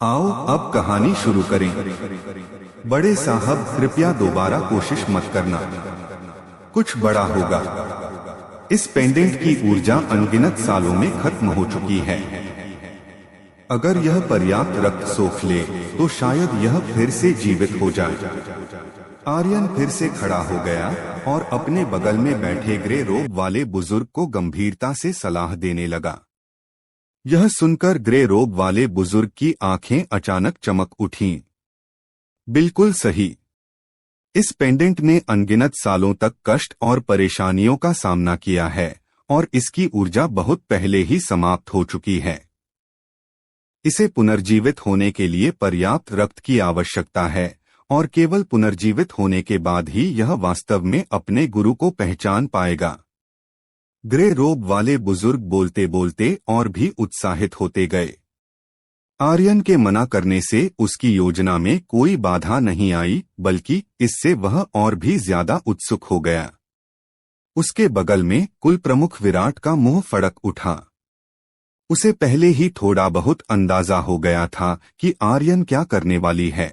आओ अब कहानी शुरू करें। बड़े साहब कृपया दोबारा कोशिश मत करना, कुछ बड़ा होगा। इस पेंडेंट की ऊर्जा अनगिनत सालों में खत्म हो चुकी है। अगर यह पर्याप्त रक्त सोख ले तो शायद यह फिर से जीवित हो जाए। आर्यन फिर से खड़ा हो गया और अपने बगल में बैठे ग्रे रोब वाले बुजुर्ग को गंभीरता से सलाह देने लगा। यह सुनकर ग्रे रोब वाले बुजुर्ग की आंखें अचानक चमक उठीं। बिल्कुल सही। इस पेंडेंट ने अनगिनत सालों तक कष्ट और परेशानियों का सामना किया है और इसकी ऊर्जा बहुत पहले ही समाप्त हो चुकी है। इसे पुनर्जीवित होने के लिए पर्याप्त रक्त की आवश्यकता है और केवल पुनर्जीवित होने के बाद ही यह वास्तव में अपने गुरु को पहचान पाएगा। ग्रे रोब वाले बुजुर्ग बोलते बोलते और भी उत्साहित होते गए। आर्यन के मना करने से उसकी योजना में कोई बाधा नहीं आई, बल्कि इससे वह और भी ज्यादा उत्सुक हो गया। उसके बगल में कुल प्रमुख विराट का मुंह फड़क उठा। उसे पहले ही थोड़ा बहुत अंदाजा हो गया था कि आर्यन क्या करने वाली है।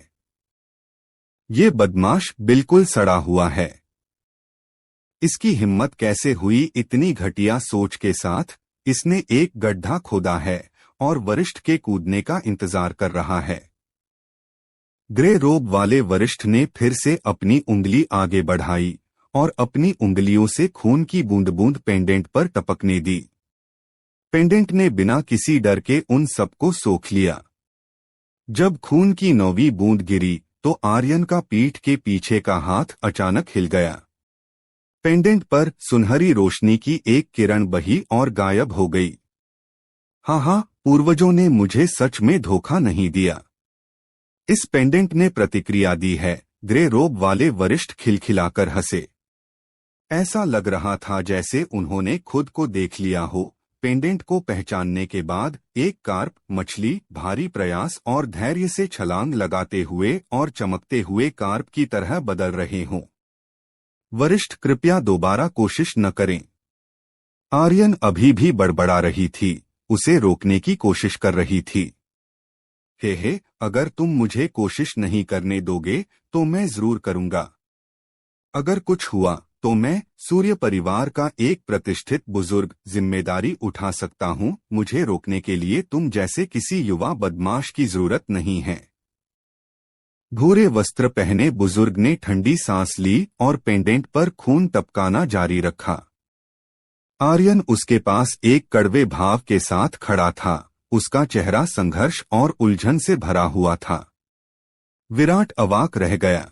ये बदमाश बिल्कुल सड़ा हुआ है। इसकी हिम्मत कैसे हुई इतनी घटिया सोच के साथ? इसने एक गड्ढा खोदा है और वरिष्ठ के कूदने का इंतजार कर रहा है। ग्रे रोब वाले वरिष्ठ ने फिर से अपनी उंगली आगे बढ़ाई और अपनी उंगलियों से खून की बूंद बूंद पेंडेंट पर टपकने दी। पेंडेंट ने बिना किसी डर के उन सबको सोख लिया। जब खून की 9वीं बूंद गिरी तो आर्यन का पीठ के पीछे का हाथ अचानक हिल गया। पेंडेंट पर सुनहरी रोशनी की एक किरण बही और गायब हो गई। हाँ, पूर्वजों ने मुझे सच में धोखा नहीं दिया। इस पेंडेंट ने प्रतिक्रिया दी है। ग्रे रोब वाले वरिष्ठ खिलखिलाकर हंसे। ऐसा लग रहा था जैसे उन्होंने खुद को देख लिया हो। पेंडेंट को पहचानने के बाद एक कार्प मछली भारी प्रयास और धैर्य से छलांग लगाते हुए और चमकते हुए कार्प की तरह बदल रहे हों। वरिष्ठ कृपया दोबारा कोशिश न करें। आर्यन अभी भी बड़बड़ा रही थी, उसे रोकने की कोशिश कर रही थी। हे, अगर तुम मुझे कोशिश नहीं करने दोगे तो मैं जरूर करूंगा। अगर कुछ हुआ तो मैं सूर्य परिवार का एक प्रतिष्ठित बुजुर्ग जिम्मेदारी उठा सकता हूँ। मुझे रोकने के लिए तुम जैसे किसी युवा बदमाश की जरूरत नहीं है। भूरे वस्त्र पहने बुजुर्ग ने ठंडी सांस ली और पेंडेंट पर खून टपकाना जारी रखा। आर्यन उसके पास एक कड़वे भाव के साथ खड़ा था। उसका चेहरा संघर्ष और उलझन से भरा हुआ था। विराट अवाक रह गया।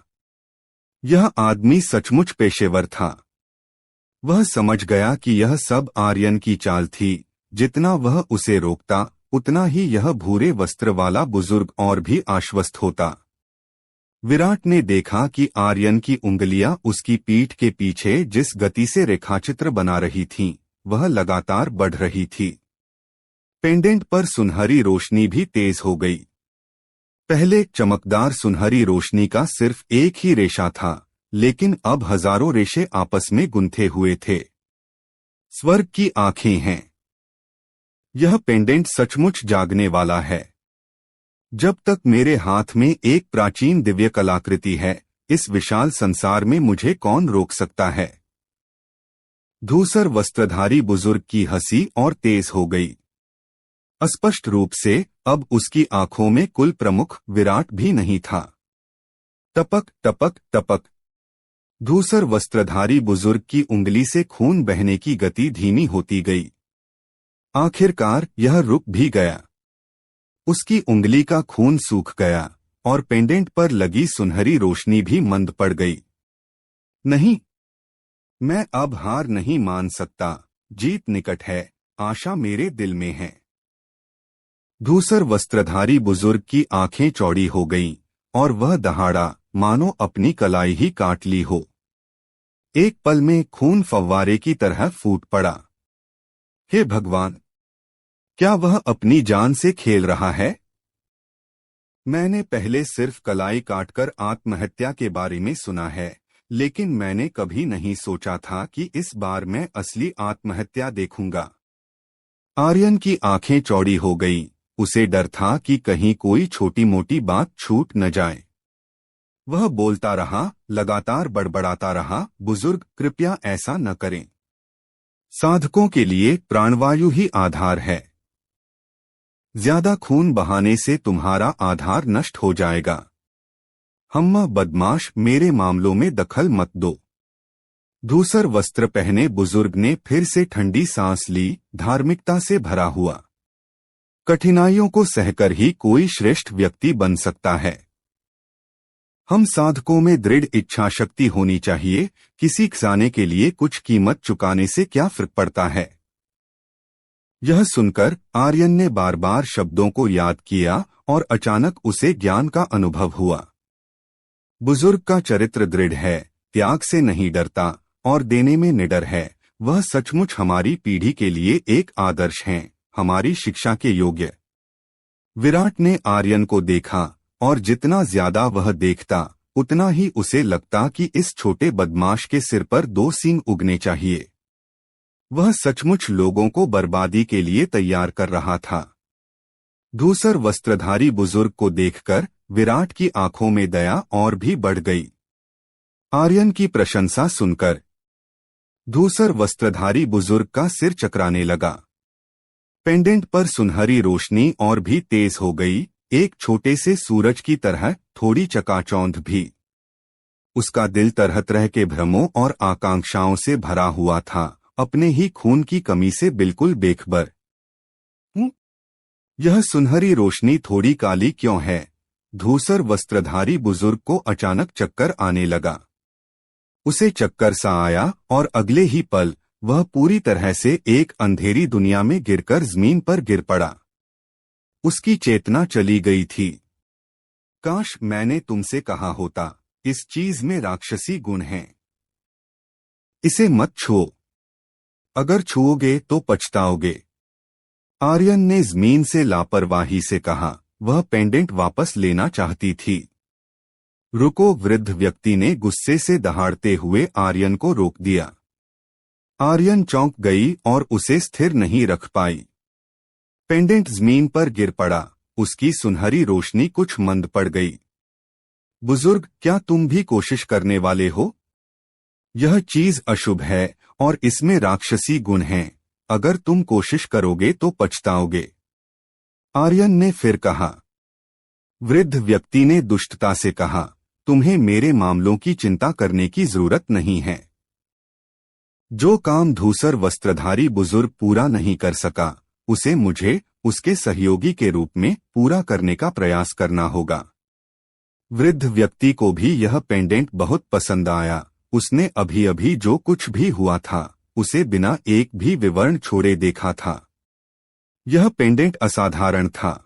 यह आदमी सचमुच पेशेवर था। वह समझ गया कि यह सब आर्यन की चाल थी। जितना वह उसे रोकता उतना ही यह भूरे वस्त्र वाला बुजुर्ग और भी आश्वस्त होता। विराट ने देखा कि आर्यन की उंगलियां उसकी पीठ के पीछे जिस गति से रेखाचित्र बना रही थीं, वह लगातार बढ़ रही थी। पेंडेंट पर सुनहरी रोशनी भी तेज हो गई। पहले चमकदार सुनहरी रोशनी का सिर्फ एक ही रेशा था, लेकिन अब हजारों रेशे आपस में गुंथे हुए थे। स्वर्ग की आंखें हैं। यह पेंडेंट सचमुच जागने वाला है। जब तक मेरे हाथ में एक प्राचीन दिव्य कलाकृति है, इस विशाल संसार में मुझे कौन रोक सकता है? धूसर वस्त्रधारी बुजुर्ग की हंसी और तेज हो गई। अस्पष्ट रूप से अब उसकी आंखों में कुल प्रमुख विराट भी नहीं था। टपक टपक टपक। धूसर वस्त्रधारी बुजुर्ग की उंगली से खून बहने की गति धीमी होती गई। आखिरकार यह रुक भी गया। उसकी उंगली का खून सूख गया और पेंडेंट पर लगी सुनहरी रोशनी भी मंद पड़ गई। नहीं, मैं अब हार नहीं मान सकता। जीत निकट है, आशा मेरे दिल में है। धूसर वस्त्रधारी बुजुर्ग की आंखें चौड़ी हो गईं और वह दहाड़ा मानो अपनी कलाई ही काट ली हो। एक पल में खून फव्वारे की तरह फूट पड़ा। हे भगवान, क्या वह अपनी जान से खेल रहा है? मैंने पहले सिर्फ कलाई काटकर आत्महत्या के बारे में सुना है, लेकिन मैंने कभी नहीं सोचा था कि इस बार मैं असली आत्महत्या देखूंगा। आर्यन की आंखें चौड़ी हो गईं उसे डर था कि कहीं कोई छोटी मोटी बात छूट न जाए। वह बोलता रहा, लगातार बड़बड़ाता रहा, बुजुर्ग कृपया ऐसा न करें। साधकों के लिए प्राणवायु ही आधार है। ज्यादा खून बहाने से तुम्हारा आधार नष्ट हो जाएगा। हम्मा बदमाश, मेरे मामलों में दखल मत दो। धूसर वस्त्र पहने बुजुर्ग ने फिर से ठंडी सांस ली, धार्मिकता से भरा हुआ। कठिनाइयों को सहकर ही कोई श्रेष्ठ व्यक्ति बन सकता है। हम साधकों में दृढ़ इच्छा शक्ति होनी चाहिए। किसी खजाने के लिए कुछ कीमत चुकाने से क्या फर्क पड़ता है। यह सुनकर आर्यन ने बार बार शब्दों को याद किया और अचानक उसे ज्ञान का अनुभव हुआ। बुजुर्ग का चरित्र दृढ़ है, त्याग से नहीं डरता और देने में निडर है। वह सचमुच हमारी पीढ़ी के लिए एक आदर्श हैं, हमारी शिक्षा के योग्य। विराट ने आर्यन को देखा और जितना ज्यादा वह देखता उतना ही उसे लगता कि इस छोटे बदमाश के सिर पर 2 सींग उगने चाहिए। वह सचमुच लोगों को बर्बादी के लिए तैयार कर रहा था। धूसर वस्त्रधारी बुजुर्ग को देखकर विराट की आंखों में दया और भी बढ़ गई। आर्यन की प्रशंसा सुनकर धूसर वस्त्रधारी बुजुर्ग का सिर चकराने लगा। पेंडेंट पर सुनहरी रोशनी और भी तेज हो गई, एक छोटे से सूरज की तरह, थोड़ी चकाचौंध भी। उसका दिल तरह तरह के भ्रमों और आकांक्षाओं से भरा हुआ था, अपने ही खून की कमी से बिल्कुल बेखबर। यह सुनहरी रोशनी थोड़ी काली क्यों है? धूसर वस्त्रधारी बुजुर्ग को अचानक चक्कर आने लगा। उसे चक्कर सा आया और अगले ही पल वह पूरी तरह से एक अंधेरी दुनिया में गिरकर जमीन पर गिर पड़ा। उसकी चेतना चली गई थी। काश मैंने तुमसे कहा होता, इस चीज में राक्षसी गुण हैं। इसे मत छुओ, अगर छुओगे तो पछताओगे। आर्यन ने जमीन से लापरवाही से कहा। वह पेंडेंट वापस लेना चाहती थी। रुको, वृद्ध व्यक्ति ने गुस्से से दहाड़ते हुए आर्यन को रोक दिया। आर्यन चौंक गई और उसे स्थिर नहीं रख पाई। पेंडेंट जमीन पर गिर पड़ा, उसकी सुनहरी रोशनी कुछ मंद पड़ गई। बुजुर्ग, क्या तुम भी कोशिश करने वाले हो? यह चीज अशुभ है और इसमें राक्षसी गुण हैं। अगर तुम कोशिश करोगे तो पछताओगे। आर्यन ने फिर कहा। वृद्ध व्यक्ति ने दुष्टता से कहा, तुम्हें मेरे मामलों की चिंता करने की जरूरत नहीं है। जो काम धूसर वस्त्रधारी बुजुर्ग पूरा नहीं कर सका, उसे मुझे उसके सहयोगी के रूप में पूरा करने का प्रयास करना होगा। वृद्ध व्यक्ति को भी यह पेंडेंट बहुत पसंद आया। उसने अभी अभी जो कुछ भी हुआ था उसे बिना एक भी विवरण छोड़े देखा था। यह पेंडेंट असाधारण था।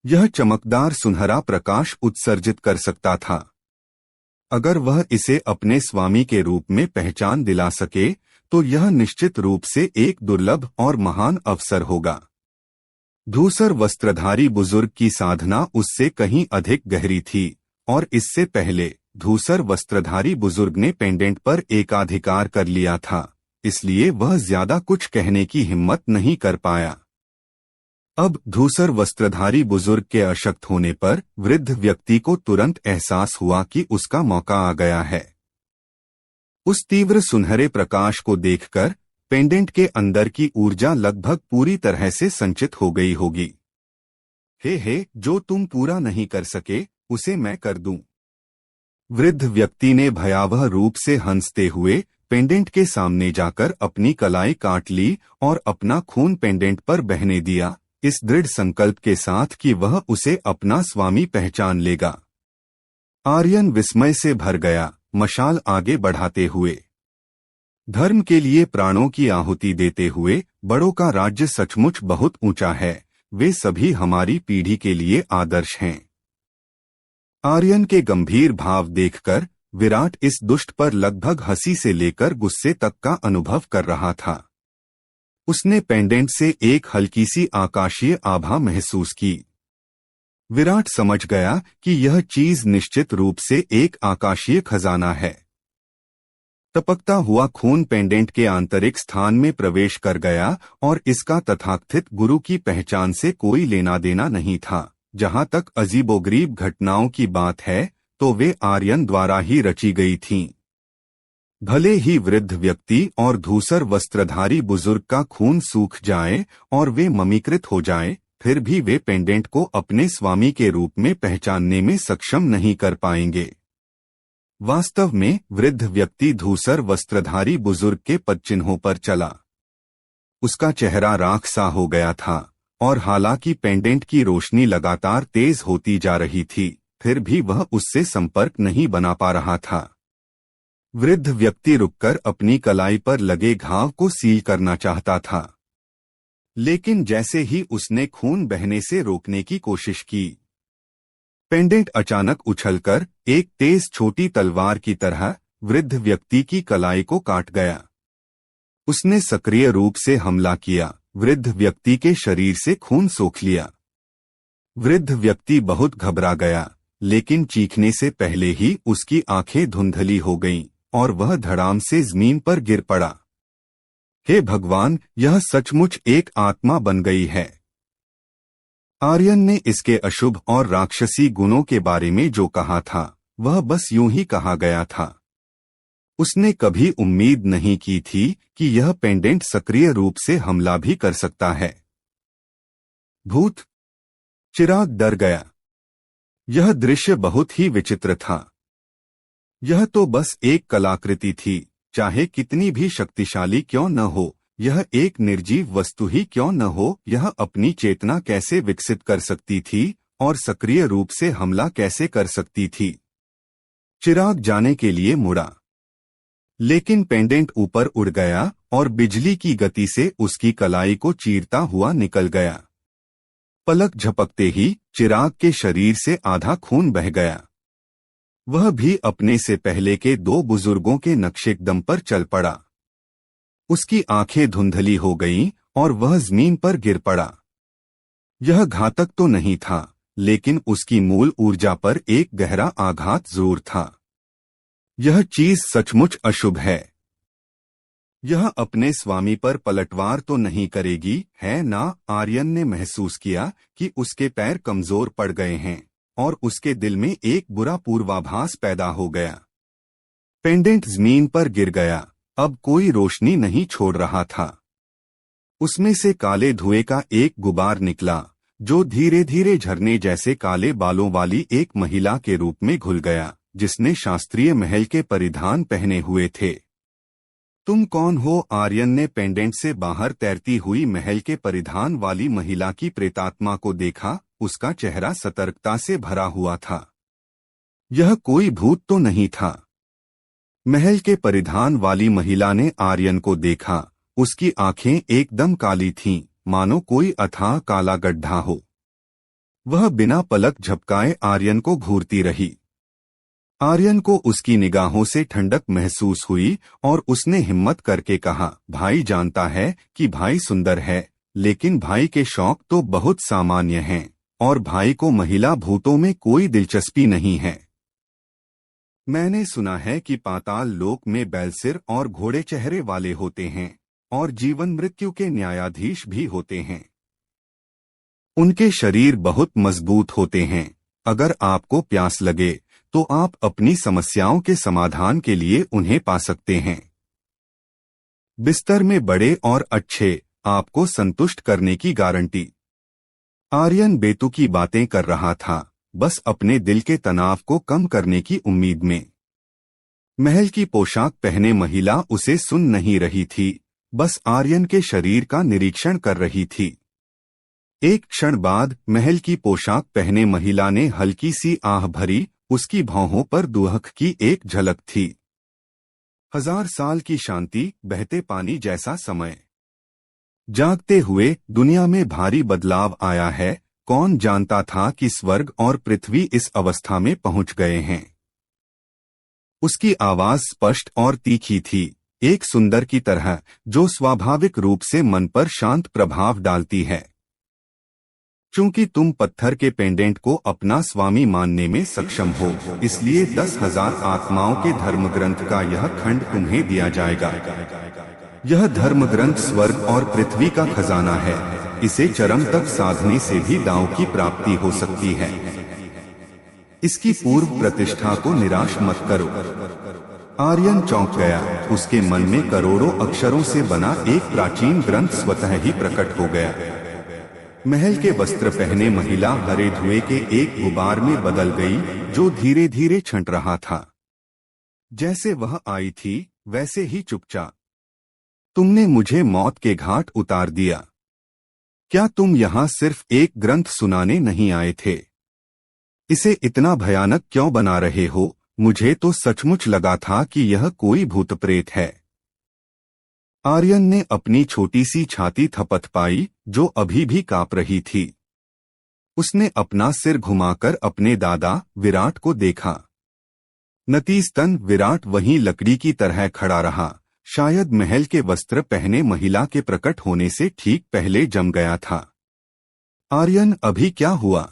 यह चमकदार सुनहरा प्रकाश उत्सर्जित कर सकता था। अगर वह इसे अपने स्वामी के रूप में पहचान दिला सके तो यह निश्चित रूप से एक दुर्लभ और महान अवसर होगा। धूसर वस्त्रधारी बुजुर्ग की साधना उससे कहीं अधिक गहरी थी और इससे पहले धूसर वस्त्रधारी बुजुर्ग ने पेंडेंट पर एकाधिकार कर लिया था, इसलिए वह ज्यादा कुछ कहने की हिम्मत नहीं कर पाया। अब धूसर वस्त्रधारी बुजुर्ग के अशक्त होने पर वृद्ध व्यक्ति को तुरंत एहसास हुआ कि उसका मौका आ गया है। उस तीव्र सुनहरे प्रकाश को देखकर पेंडेंट के अंदर की ऊर्जा लगभग पूरी तरह से संचित हो गई होगी। हे, जो तुम पूरा नहीं कर सके उसे मैं कर दूं। वृद्ध व्यक्ति ने भयावह रूप से हंसते हुए पेंडेंट के सामने जाकर अपनी कलाई काट ली और अपना खून पेंडेंट पर बहने दिया, इस दृढ़ संकल्प के साथ कि वह उसे अपना स्वामी पहचान लेगा। आर्यन विस्मय से भर गया, मशाल आगे बढ़ाते हुए। धर्म के लिए प्राणों की आहुति देते हुए बड़ों का राज्य सचमुच बहुत ऊंचा है। वे सभी हमारी पीढ़ी के लिए आदर्श हैं। आर्यन के गंभीर भाव देखकर विराट इस दुष्ट पर लगभग हंसी से लेकर गुस्से तक का अनुभव कर रहा था। उसने पेंडेंट से एक हल्की सी आकाशीय आभा महसूस की। विराट समझ गया कि यह चीज निश्चित रूप से एक आकाशीय खजाना है। टपकता हुआ खून पेंडेंट के आंतरिक स्थान में प्रवेश कर गया और इसका तथाकथित गुरु की पहचान से कोई लेना देना नहीं था। जहां तक अजीबोगरीब घटनाओं की बात है तो वे आर्यन द्वारा ही रची गई थीं। भले ही वृद्ध व्यक्ति और धूसर वस्त्रधारी बुजुर्ग का खून सूख जाए और वे ममीकृत हो जाएं, फिर भी वे पेंडेंट को अपने स्वामी के रूप में पहचानने में सक्षम नहीं कर पाएंगे। वास्तव में वृद्ध व्यक्ति धूसर वस्त्रधारी बुजुर्ग के पदचिन्हों पर चला। उसका चेहरा राख सा हो गया था और हालांकि पेंडेंट की रोशनी लगातार तेज होती जा रही थी, फिर भी वह उससे संपर्क नहीं बना पा रहा था। वृद्ध व्यक्ति रुककर अपनी कलाई पर लगे घाव को सील करना चाहता था, लेकिन जैसे ही उसने खून बहने से रोकने की कोशिश की, पेंडेंट अचानक उछलकर एक तेज छोटी तलवार की तरह वृद्ध व्यक्ति की कलाई को काट गया। उसने सक्रिय रूप से हमला किया, वृद्ध व्यक्ति के शरीर से खून सोख लिया। वृद्ध व्यक्ति बहुत घबरा गया, लेकिन चीखने से पहले ही उसकी आंखें धुंधली हो गईं और वह धड़ाम से जमीन पर गिर पड़ा। हे भगवान, यह सचमुच एक आत्मा बन गई है। आर्यन ने इसके अशुभ और राक्षसी गुणों के बारे में जो कहा था वह बस यूं ही कहा गया था। उसने कभी उम्मीद नहीं की थी कि यह पेंडेंट सक्रिय रूप से हमला भी कर सकता है। भूत! चिराग डर गया। यह दृश्य बहुत ही विचित्र था। यह तो बस एक कलाकृति थी, चाहे कितनी भी शक्तिशाली क्यों न हो, यह एक निर्जीव वस्तु ही क्यों न हो, यह अपनी चेतना कैसे विकसित कर सकती थी और सक्रिय रूप से हमला कैसे कर सकती थी। चिराग जाने के लिए मुड़ा, लेकिन पेंडेंट ऊपर उड़ गया और बिजली की गति से उसकी कलाई को चीरता हुआ निकल गया। पलक झपकते ही चिराग के शरीर से आधा खून बह गया। वह भी अपने से पहले के दो बुजुर्गों के नक्शेकदम पर चल पड़ा। उसकी आंखें धुंधली हो गईं और वह जमीन पर गिर पड़ा। यह घातक तो नहीं था, लेकिन उसकी मूल ऊर्जा पर एक गहरा आघात जरूर था। यह चीज सचमुच अशुभ है। यह अपने स्वामी पर पलटवार तो नहीं करेगी, है ना? आर्यन ने महसूस किया कि उसके पैर कमजोर पड़ गए हैं और उसके दिल में एक बुरा पूर्वाभास पैदा हो गया। पेंडेंट जमीन पर गिर गया, अब कोई रोशनी नहीं छोड़ रहा था। उसमें से काले धुएं का एक गुबार निकला, जो धीरे धीरे झरने जैसे काले बालों वाली एक महिला के रूप में घुल गया, जिसने शास्त्रीय महल के परिधान पहने हुए थे। तुम कौन हो? आर्यन ने पेंडेंट से बाहर तैरती हुई महल के परिधान वाली महिला की प्रेतात्मा को देखा। उसका चेहरा सतर्कता से भरा हुआ था। यह कोई भूत तो नहीं था। महल के परिधान वाली महिला ने आर्यन को देखा। उसकी आंखें एकदम काली थीं, मानो कोई अथाह काला गड्ढा हो। वह बिना पलक झपकाए आर्यन को घूरती रही। आर्यन को उसकी निगाहों से ठंडक महसूस हुई और उसने हिम्मत करके कहा, भाई जानता है कि भाई सुंदर है, लेकिन भाई के शौक तो बहुत सामान्य हैं और भाई को महिला भूतों में कोई दिलचस्पी नहीं है। मैंने सुना है कि पाताल लोक में बैलसिर और घोड़े चेहरे वाले होते हैं और जीवन मृत्यु के न्यायाधीश भी होते हैं। उनके शरीर बहुत मजबूत होते हैं। अगर आपको प्यास लगे तो आप अपनी समस्याओं के समाधान के लिए उन्हें पा सकते हैं। बिस्तर में बड़े और अच्छे, आपको संतुष्ट करने की गारंटी। आर्यन बेतुकी बातें कर रहा था, बस अपने दिल के तनाव को कम करने की उम्मीद में। महल की पोशाक पहने महिला उसे सुन नहीं रही थी, बस आर्यन के शरीर का निरीक्षण कर रही थी। एक क्षण बाद महल की पोशाक पहने महिला ने हल्की सी आह भरी। उसकी भौहों पर दुहक की एक झलक थी। 1000 साल की शांति, बहते पानी जैसा समय। जागते हुए दुनिया में भारी बदलाव आया है। कौन जानता था कि स्वर्ग और पृथ्वी इस अवस्था में पहुंच गए हैं। उसकी आवाज स्पष्ट और तीखी थी, एक सुंदर की तरह जो स्वाभाविक रूप से मन पर शांत प्रभाव डालती है। चूंकि तुम पत्थर के पेंडेंट को अपना स्वामी मानने में सक्षम हो, इसलिए 10,000 आत्माओं के धर्म ग्रंथ का यह खंड तुम्हें दिया जाएगा। यह धर्म ग्रंथ स्वर्ग और पृथ्वी का खजाना है। इसे चरम तक साधने से भी दांव की प्राप्ति हो सकती है। इसकी पूर्व प्रतिष्ठा को निराश मत करो। आर्यन चौंक गया। उसके मन में करोड़ों अक्षरों से बना एक प्राचीन ग्रंथ स्वतः ही प्रकट हो गया। महल के वस्त्र पहने महिला हरे धुएं के एक गुबार में बदल गई, जो धीरे धीरे छंट रहा था। जैसे वह आई थी वैसे ही चुपचाप। तुमने मुझे मौत के घाट उतार दिया। क्या तुम यहाँ सिर्फ एक ग्रंथ सुनाने नहीं आए थे? इसे इतना भयानक क्यों बना रहे हो? मुझे तो सचमुच लगा था कि यह कोई भूत प्रेत है। आर्यन ने अपनी छोटी सी छाती थपथपाई, जो अभी भी कांप रही थी। उसने अपना सिर घुमाकर अपने दादा विराट को देखा। नतीजतन विराट वहीं लकड़ी की तरह खड़ा रहा, शायद महल के वस्त्र पहने महिला के प्रकट होने से ठीक पहले जम गया था। आर्यन, अभी क्या हुआ?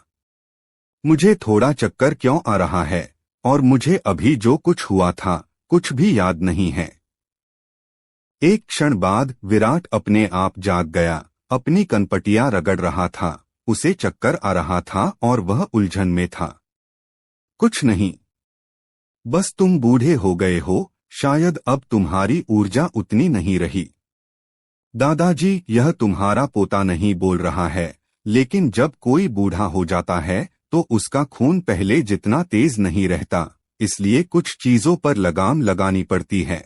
मुझे थोड़ा चक्कर क्यों आ रहा है, और मुझे अभी जो कुछ हुआ था कुछ भी याद नहीं है। एक क्षण बाद विराट अपने आप जाग गया। अपनी कनपटियां रगड़ रहा था। उसे चक्कर आ रहा था और वह उलझन में था। कुछ नहीं, बस तुम बूढ़े हो गए हो। शायद अब तुम्हारी ऊर्जा उतनी नहीं रही। दादाजी, यह तुम्हारा पोता नहीं बोल रहा है, लेकिन जब कोई बूढ़ा हो जाता है तो उसका खून पहले जितना तेज नहीं रहता, इसलिए कुछ चीजों पर लगाम लगानी पड़ती है।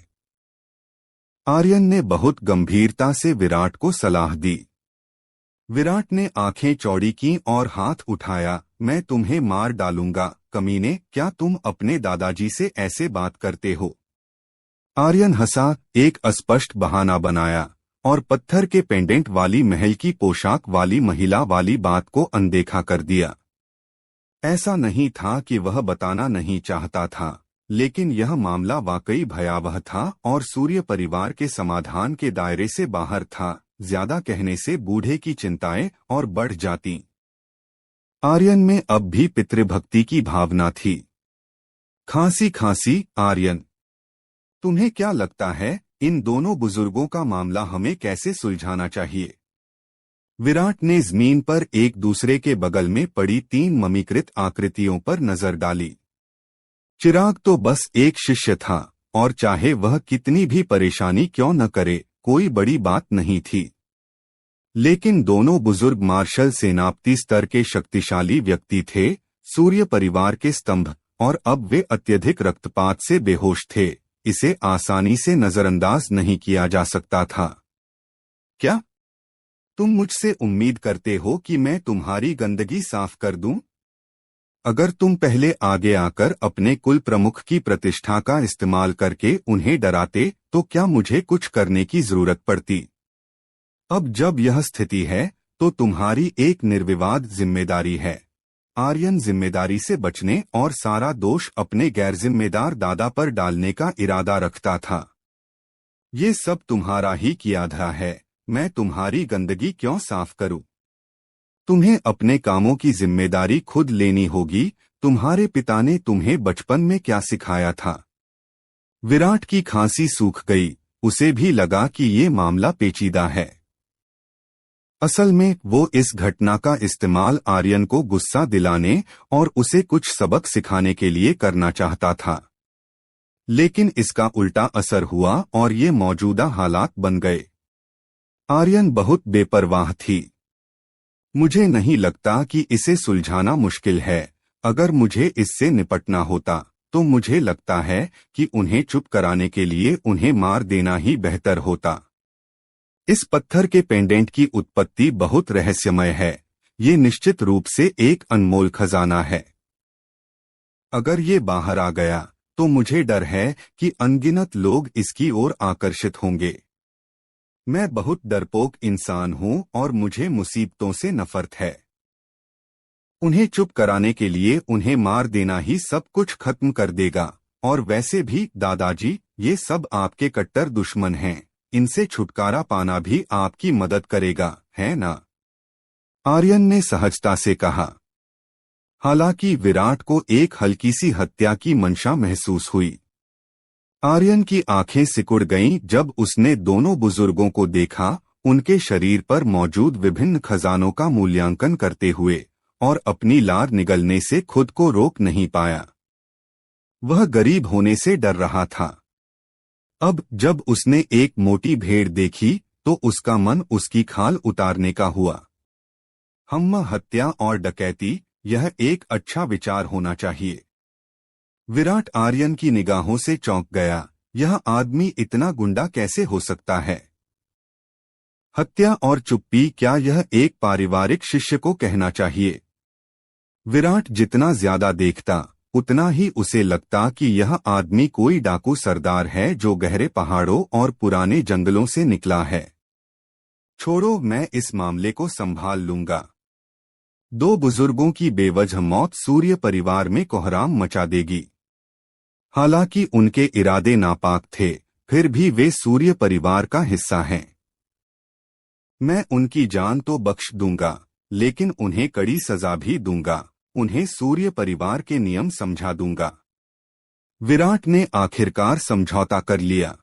आर्यन ने बहुत गंभीरता से विराट को सलाह दी। विराट ने आंखें चौड़ी की और हाथ उठाया। मैं तुम्हें मार डालूंगा, कमीने, क्या तुम अपने दादाजी से ऐसे बात करते हो? आर्यन हंसा, एक अस्पष्ट बहाना बनाया और पत्थर के पेंडेंट वाली महल की पोशाक वाली महिला वाली बात को अनदेखा कर दिया। ऐसा नहीं था कि वह बताना नहीं चाहता था, लेकिन यह मामला वाकई भयावह था और सूर्य परिवार के समाधान के दायरे से बाहर था। ज्यादा कहने से बूढ़े की चिंताएं और बढ़ जाती। आर्यन में अब भी पितृभक्ति की भावना थी। खांसी खांसी, आर्यन, तुम्हें क्या लगता है इन दोनों बुजुर्गों का मामला हमें कैसे सुलझाना चाहिए? विराट ने जमीन पर एक दूसरे के बगल में पड़ी 3 ममीकृत आकृतियों पर नजर डाली। चिराग तो बस एक शिष्य था, और चाहे वह कितनी भी परेशानी क्यों न करे, कोई बड़ी बात नहीं थी। लेकिन दोनों बुजुर्ग मार्शल सेनापति स्तर के शक्तिशाली व्यक्ति थे, सूर्य परिवार के स्तंभ, और अब वे अत्यधिक रक्तपात से बेहोश थे। इसे आसानी से नजरअंदाज नहीं किया जा सकता था। क्या तुम मुझसे उम्मीद करते हो कि मैं तुम्हारी गंदगी साफ कर दूं? अगर तुम पहले आगे आकर अपने कुल प्रमुख की प्रतिष्ठा का इस्तेमाल करके उन्हें डराते तो क्या मुझे कुछ करने की जरूरत पड़ती? अब जब यह स्थिति है तो तुम्हारी एक निर्विवाद जिम्मेदारी है। आर्यन जिम्मेदारी से बचने और सारा दोष अपने गैर जिम्मेदार दादा पर डालने का इरादा रखता था। ये सब तुम्हारा ही किया था है, मैं तुम्हारी गंदगी क्यों साफ करूं? तुम्हें अपने कामों की जिम्मेदारी खुद लेनी होगी। तुम्हारे पिता ने तुम्हें बचपन में क्या सिखाया था? विराट की खांसी सूख गई। उसे भी लगा कि ये मामला पेचीदा है। असल में वो इस घटना का इस्तेमाल आर्यन को गुस्सा दिलाने और उसे कुछ सबक सिखाने के लिए करना चाहता था, लेकिन इसका उल्टा असर हुआ और ये मौजूदा हालात बन गए। आर्यन बहुत बेपरवाह थी। मुझे नहीं लगता कि इसे सुलझाना मुश्किल है। अगर मुझे इससे निपटना होता तो मुझे लगता है कि उन्हें चुप कराने के लिए उन्हें मार देना ही बेहतर होता। इस पत्थर के पेंडेंट की उत्पत्ति बहुत रहस्यमय है। ये निश्चित रूप से एक अनमोल खजाना है। अगर ये बाहर आ गया तो मुझे डर है कि अनगिनत लोग इसकी ओर आकर्षित होंगे। मैं बहुत डरपोक इंसान हूं और मुझे मुसीबतों से नफरत है। उन्हें चुप कराने के लिए उन्हें मार देना ही सब कुछ खत्म कर देगा। और वैसे भी दादाजी, ये सब आपके कट्टर दुश्मन हैं। इनसे छुटकारा पाना भी आपकी मदद करेगा, है ना? आर्यन ने सहजता से कहा। हालांकि विराट को एक हल्की सी हत्या की मंशा महसूस हुई। आर्यन की आंखें सिकुड़ गईं जब उसने दोनों बुजुर्गों को देखा, उनके शरीर पर मौजूद विभिन्न खजानों का मूल्यांकन करते हुए, और अपनी लार निगलने से खुद को रोक नहीं पाया। वह गरीब होने से डर रहा था। अब जब उसने एक मोटी भेड़ देखी तो उसका मन उसकी खाल उतारने का हुआ। हत्या और डकैती, यह एक अच्छा विचार होना चाहिए। विराट आर्यन की निगाहों से चौंक गया। यह आदमी इतना गुंडा कैसे हो सकता है? हत्या और चुप्पी, क्या यह एक पारिवारिक शिष्य को कहना चाहिए? विराट जितना ज्यादा देखता उतना ही उसे लगता कि यह आदमी कोई डाकू सरदार है जो गहरे पहाड़ों और पुराने जंगलों से निकला है। छोड़ो, मैं इस मामले को संभाल लूंगा। दो बुजुर्गों की बेवजह मौत सूर्य परिवार में कोहराम मचा देगी। हालांकि उनके इरादे नापाक थे, फिर भी वे सूर्य परिवार का हिस्सा हैं। मैं उनकी जान तो बख्श दूंगा, लेकिन उन्हें कड़ी सजा भी दूंगा। उन्हें सूर्य परिवार के नियम समझा दूंगा। विराट ने आखिरकार समझौता कर लिया।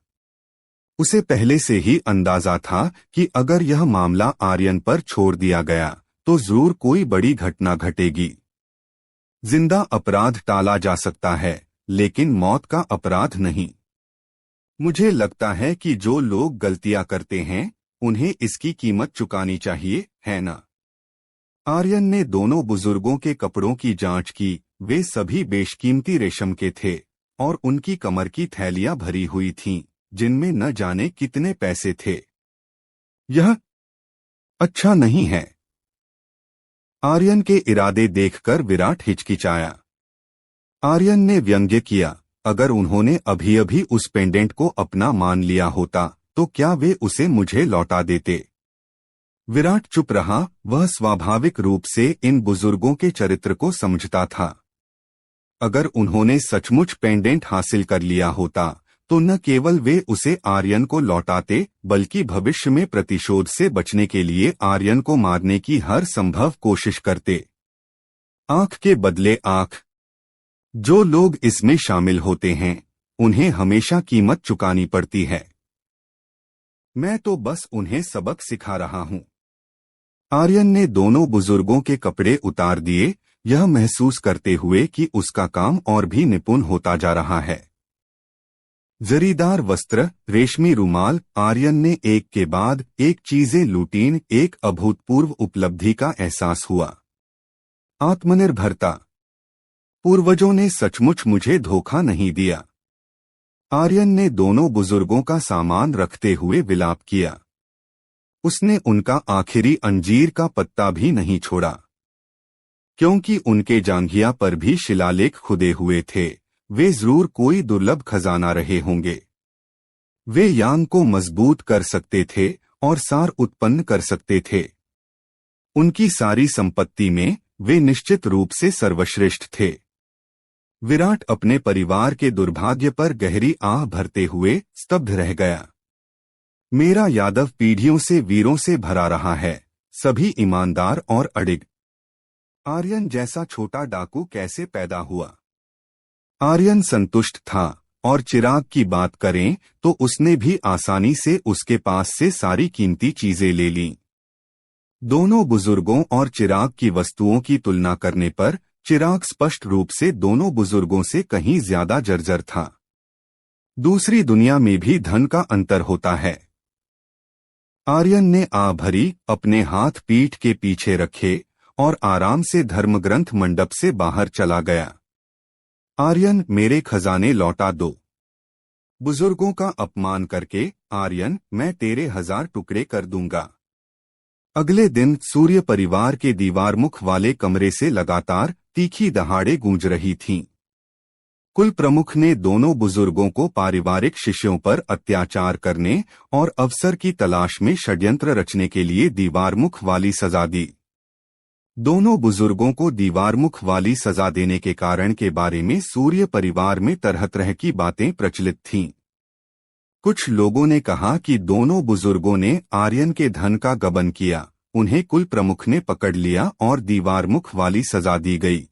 उसे पहले से ही अंदाजा था कि अगर यह मामला आर्यन पर छोड़ दिया गया तो जरूर कोई बड़ी घटना घटेगी। जिंदा अपराध टाला जा सकता है, लेकिन मौत का अपराध नहीं। मुझे लगता है कि जो लोग गलतियां करते हैं उन्हें इसकी कीमत चुकानी चाहिए, है ना? आर्यन ने दोनों बुजुर्गों के कपड़ों की जांच की। वे सभी बेशकीमती रेशम के थे और उनकी कमर की थैलियां भरी हुई थीं, जिनमें न जाने कितने पैसे थे। यह अच्छा नहीं है। आर्यन के इरादे देखकर विराट हिचकिचाया। आर्यन ने व्यंग्य किया, अगर उन्होंने अभी अभी उस पेंडेंट को अपना मान लिया होता तो क्या वे उसे मुझे लौटा देते? विराट चुप रहा। वह स्वाभाविक रूप से इन बुजुर्गों के चरित्र को समझता था। अगर उन्होंने सचमुच पेंडेंट हासिल कर लिया होता तो न केवल वे उसे आर्यन को लौटाते, बल्कि भविष्य में प्रतिशोध से बचने के लिए आर्यन को मारने की हर संभव कोशिश करते। आंख के बदले आंख। जो लोग इसमें शामिल होते हैं उन्हें हमेशा कीमत चुकानी पड़ती है। मैं तो बस उन्हें सबक सिखा रहा हूं। आर्यन ने दोनों बुजुर्गों के कपड़े उतार दिए, यह महसूस करते हुए कि उसका काम और भी निपुण होता जा रहा है। जरीदार वस्त्र, रेशमी रुमाल, आर्यन ने एक के बाद एक चीजें लूटीं। एक अभूतपूर्व उपलब्धि का एहसास हुआ। आत्मनिर्भरता। पूर्वजों ने सचमुच मुझे धोखा नहीं दिया। आर्यन ने दोनों बुजुर्गों का सामान रखते हुए विलाप किया। उसने उनका आखिरी अंजीर का पत्ता भी नहीं छोड़ा, क्योंकि उनके जांघिया पर भी शिलालेख खुदे हुए थे। वे जरूर कोई दुर्लभ खजाना रहे होंगे। वे यांग को मजबूत कर सकते थे और सार उत्पन्न कर सकते थे। उनकी सारी संपत्ति में वे निश्चित रूप से सर्वश्रेष्ठ थे। विराट अपने परिवार के दुर्भाग्य पर गहरी आह भरते हुए स्तब्ध रह गया। मेरा यादव पीढ़ियों से वीरों से भरा रहा है, सभी ईमानदार और अडिग। आर्यन जैसा छोटा डाकू कैसे पैदा हुआ? आर्यन संतुष्ट था, और चिराग की बात करें तो उसने भी आसानी से उसके पास से सारी कीमती चीजें ले लीं। दोनों बुजुर्गों और चिराग की वस्तुओं की तुलना करने पर चिराग स्पष्ट रूप से दोनों बुजुर्गों से कहीं ज्यादा जर्जर था। दूसरी दुनिया में भी धन का अंतर होता है। आर्यन ने आ भरी, अपने हाथ पीठ के पीछे रखे और आराम से धर्मग्रंथ मंडप से बाहर चला गया। आर्यन, मेरे खजाने लौटा दो। बुजुर्गों का अपमान करके, आर्यन, मैं तेरे 1000 टुकड़े कर दूंगा। अगले दिन सूर्य परिवार के दीवारमुख वाले कमरे से लगातार तीखी दहाड़े गूंज रही थीं। कुल प्रमुख ने दोनों बुजुर्गों को पारिवारिक शिष्यों पर अत्याचार करने और अवसर की तलाश में षड्यंत्र रचने के लिए दीवारमुख वाली सजा दी। दोनों बुजुर्गों को दीवारमुख वाली सजा देने के कारण के बारे में सूर्य परिवार में तरह तरह की बातें प्रचलित थीं। कुछ लोगों ने कहा कि दोनों बुजुर्गों ने आर्यन के धन का गबन किया, उन्हें कुल प्रमुख ने पकड़ लिया और दीवार मुख वाली सजा दी गई।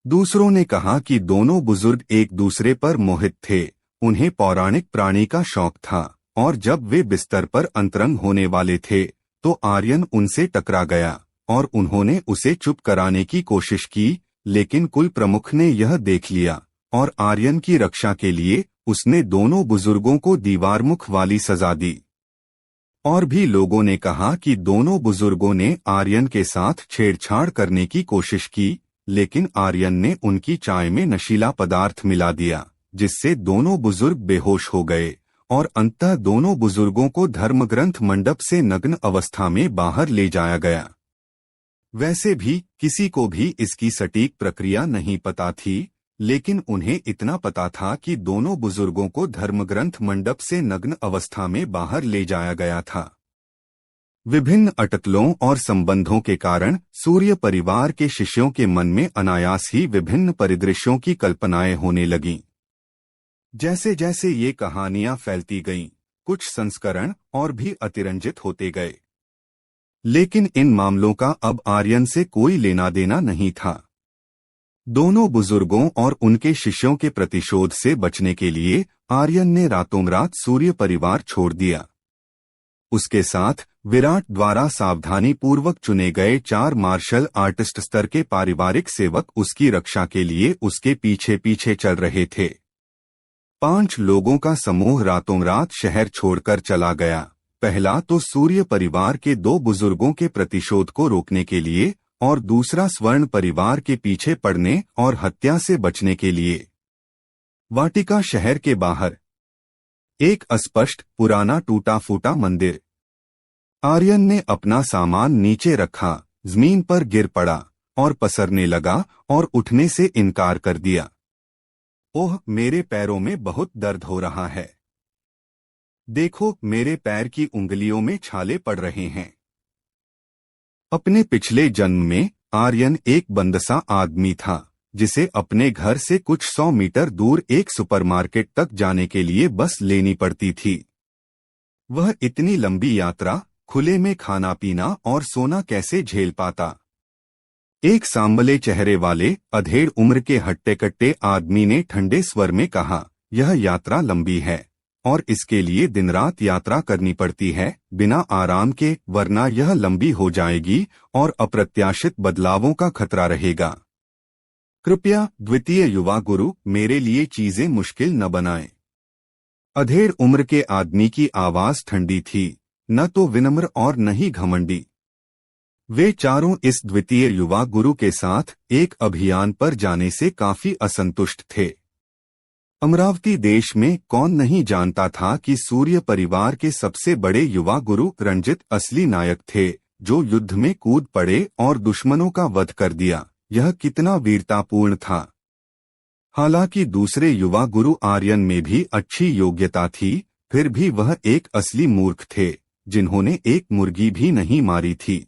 दूसरों ने कहा कि दोनों बुजुर्ग एक दूसरे पर मोहित थे, उन्हें पौराणिक प्राणी का शौक था, और जब वे बिस्तर पर अंतरंग होने वाले थे तो आर्यन उनसे टकरा गया और उन्होंने उसे चुप कराने की कोशिश की, लेकिन कुल प्रमुख ने यह देख लिया और आर्यन की रक्षा के लिए उसने दोनों बुजुर्गों को दीवारमुख वाली सजा दी। और भी लोगों ने कहा कि दोनों बुजुर्गों ने आर्यन के साथ छेड़छाड़ करने की कोशिश की, लेकिन आर्यन ने उनकी चाय में नशीला पदार्थ मिला दिया, जिससे दोनों बुजुर्ग बेहोश हो गए और अंततः दोनों बुजुर्गों को धर्मग्रंथ मंडप से नग्न अवस्था में बाहर ले जाया गया। वैसे भी किसी को भी इसकी सटीक प्रक्रिया नहीं पता थी, लेकिन उन्हें इतना पता था कि दोनों बुजुर्गों को धर्मग्रंथ मंडप से नग्न अवस्था में बाहर ले जाया गया था। विभिन्न अटकलों और संबंधों के कारण सूर्य परिवार के शिष्यों के मन में अनायास ही विभिन्न परिदृश्यों की कल्पनाएं होने लगीं। जैसे जैसे ये कहानियां फैलती गईं, कुछ संस्करण और भी अतिरंजित होते गए, लेकिन इन मामलों का अब आर्यन से कोई लेना देना नहीं था। दोनों बुजुर्गों और उनके शिष्यों के प्रतिशोध से बचने के लिए आर्यन ने रातों रात सूर्य परिवार छोड़ दिया। उसके साथ विराट द्वारा सावधानी पूर्वक चुने गए 4 मार्शल आर्टिस्ट स्तर के पारिवारिक सेवक उसकी रक्षा के लिए उसके पीछे पीछे चल रहे थे। 5 लोगों का समूह रातों रात शहर छोड़कर चला गया। पहला तो सूर्य परिवार के 2 बुजुर्गों के प्रतिशोध को रोकने के लिए और दूसरा स्वर्ण परिवार के पीछे पड़ने और हत्या से बचने के लिए। वाटिका शहर के बाहर एक अस्पष्ट पुराना टूटा फूटा मंदिर। आर्यन ने अपना सामान नीचे रखा, जमीन पर गिर पड़ा और पसरने लगा और उठने से इनकार कर दिया। ओह, मेरे पैरों में बहुत दर्द हो रहा है। देखो, मेरे पैर की उंगलियों में छाले पड़ रहे हैं। अपने पिछले जन्म में आर्यन एक बंदसा आदमी था, जिसे अपने घर से कुछ 100 मीटर दूर एक सुपरमार्केट तक जाने के लिए बस लेनी पड़ती थी। वह इतनी लंबी यात्रा खुले में खाना पीना और सोना कैसे झेल पाता? एक सांबले चेहरे वाले अधेड़ उम्र के हट्टे कट्टे आदमी ने ठंडे स्वर में कहा, यह यात्रा लंबी है और इसके लिए दिन रात यात्रा करनी पड़ती है बिना आराम के, वरना यह लंबी हो जाएगी और अप्रत्याशित बदलावों का खतरा रहेगा। कृपया द्वितीय युवा गुरु मेरे लिए चीजें मुश्किल न बनाएं। अधेड़ उम्र के आदमी की आवाज ठंडी थी, न तो विनम्र और न ही घमंडी। वे चारों इस द्वितीय युवा गुरु के साथ एक अभियान पर जाने से काफी असंतुष्ट थे। अमरावती देश में कौन नहीं जानता था कि सूर्य परिवार के सबसे बड़े युवा गुरु रंजित असली नायक थे, जो युद्ध में कूद पड़े और दुश्मनों का वध कर दिया। यह कितना वीरतापूर्ण था। हालांकि दूसरे युवा गुरु आर्यन में भी अच्छी योग्यता थी, फिर भी वह एक असली मूर्ख थे, जिन्होंने एक मुर्गी भी नहीं मारी थी।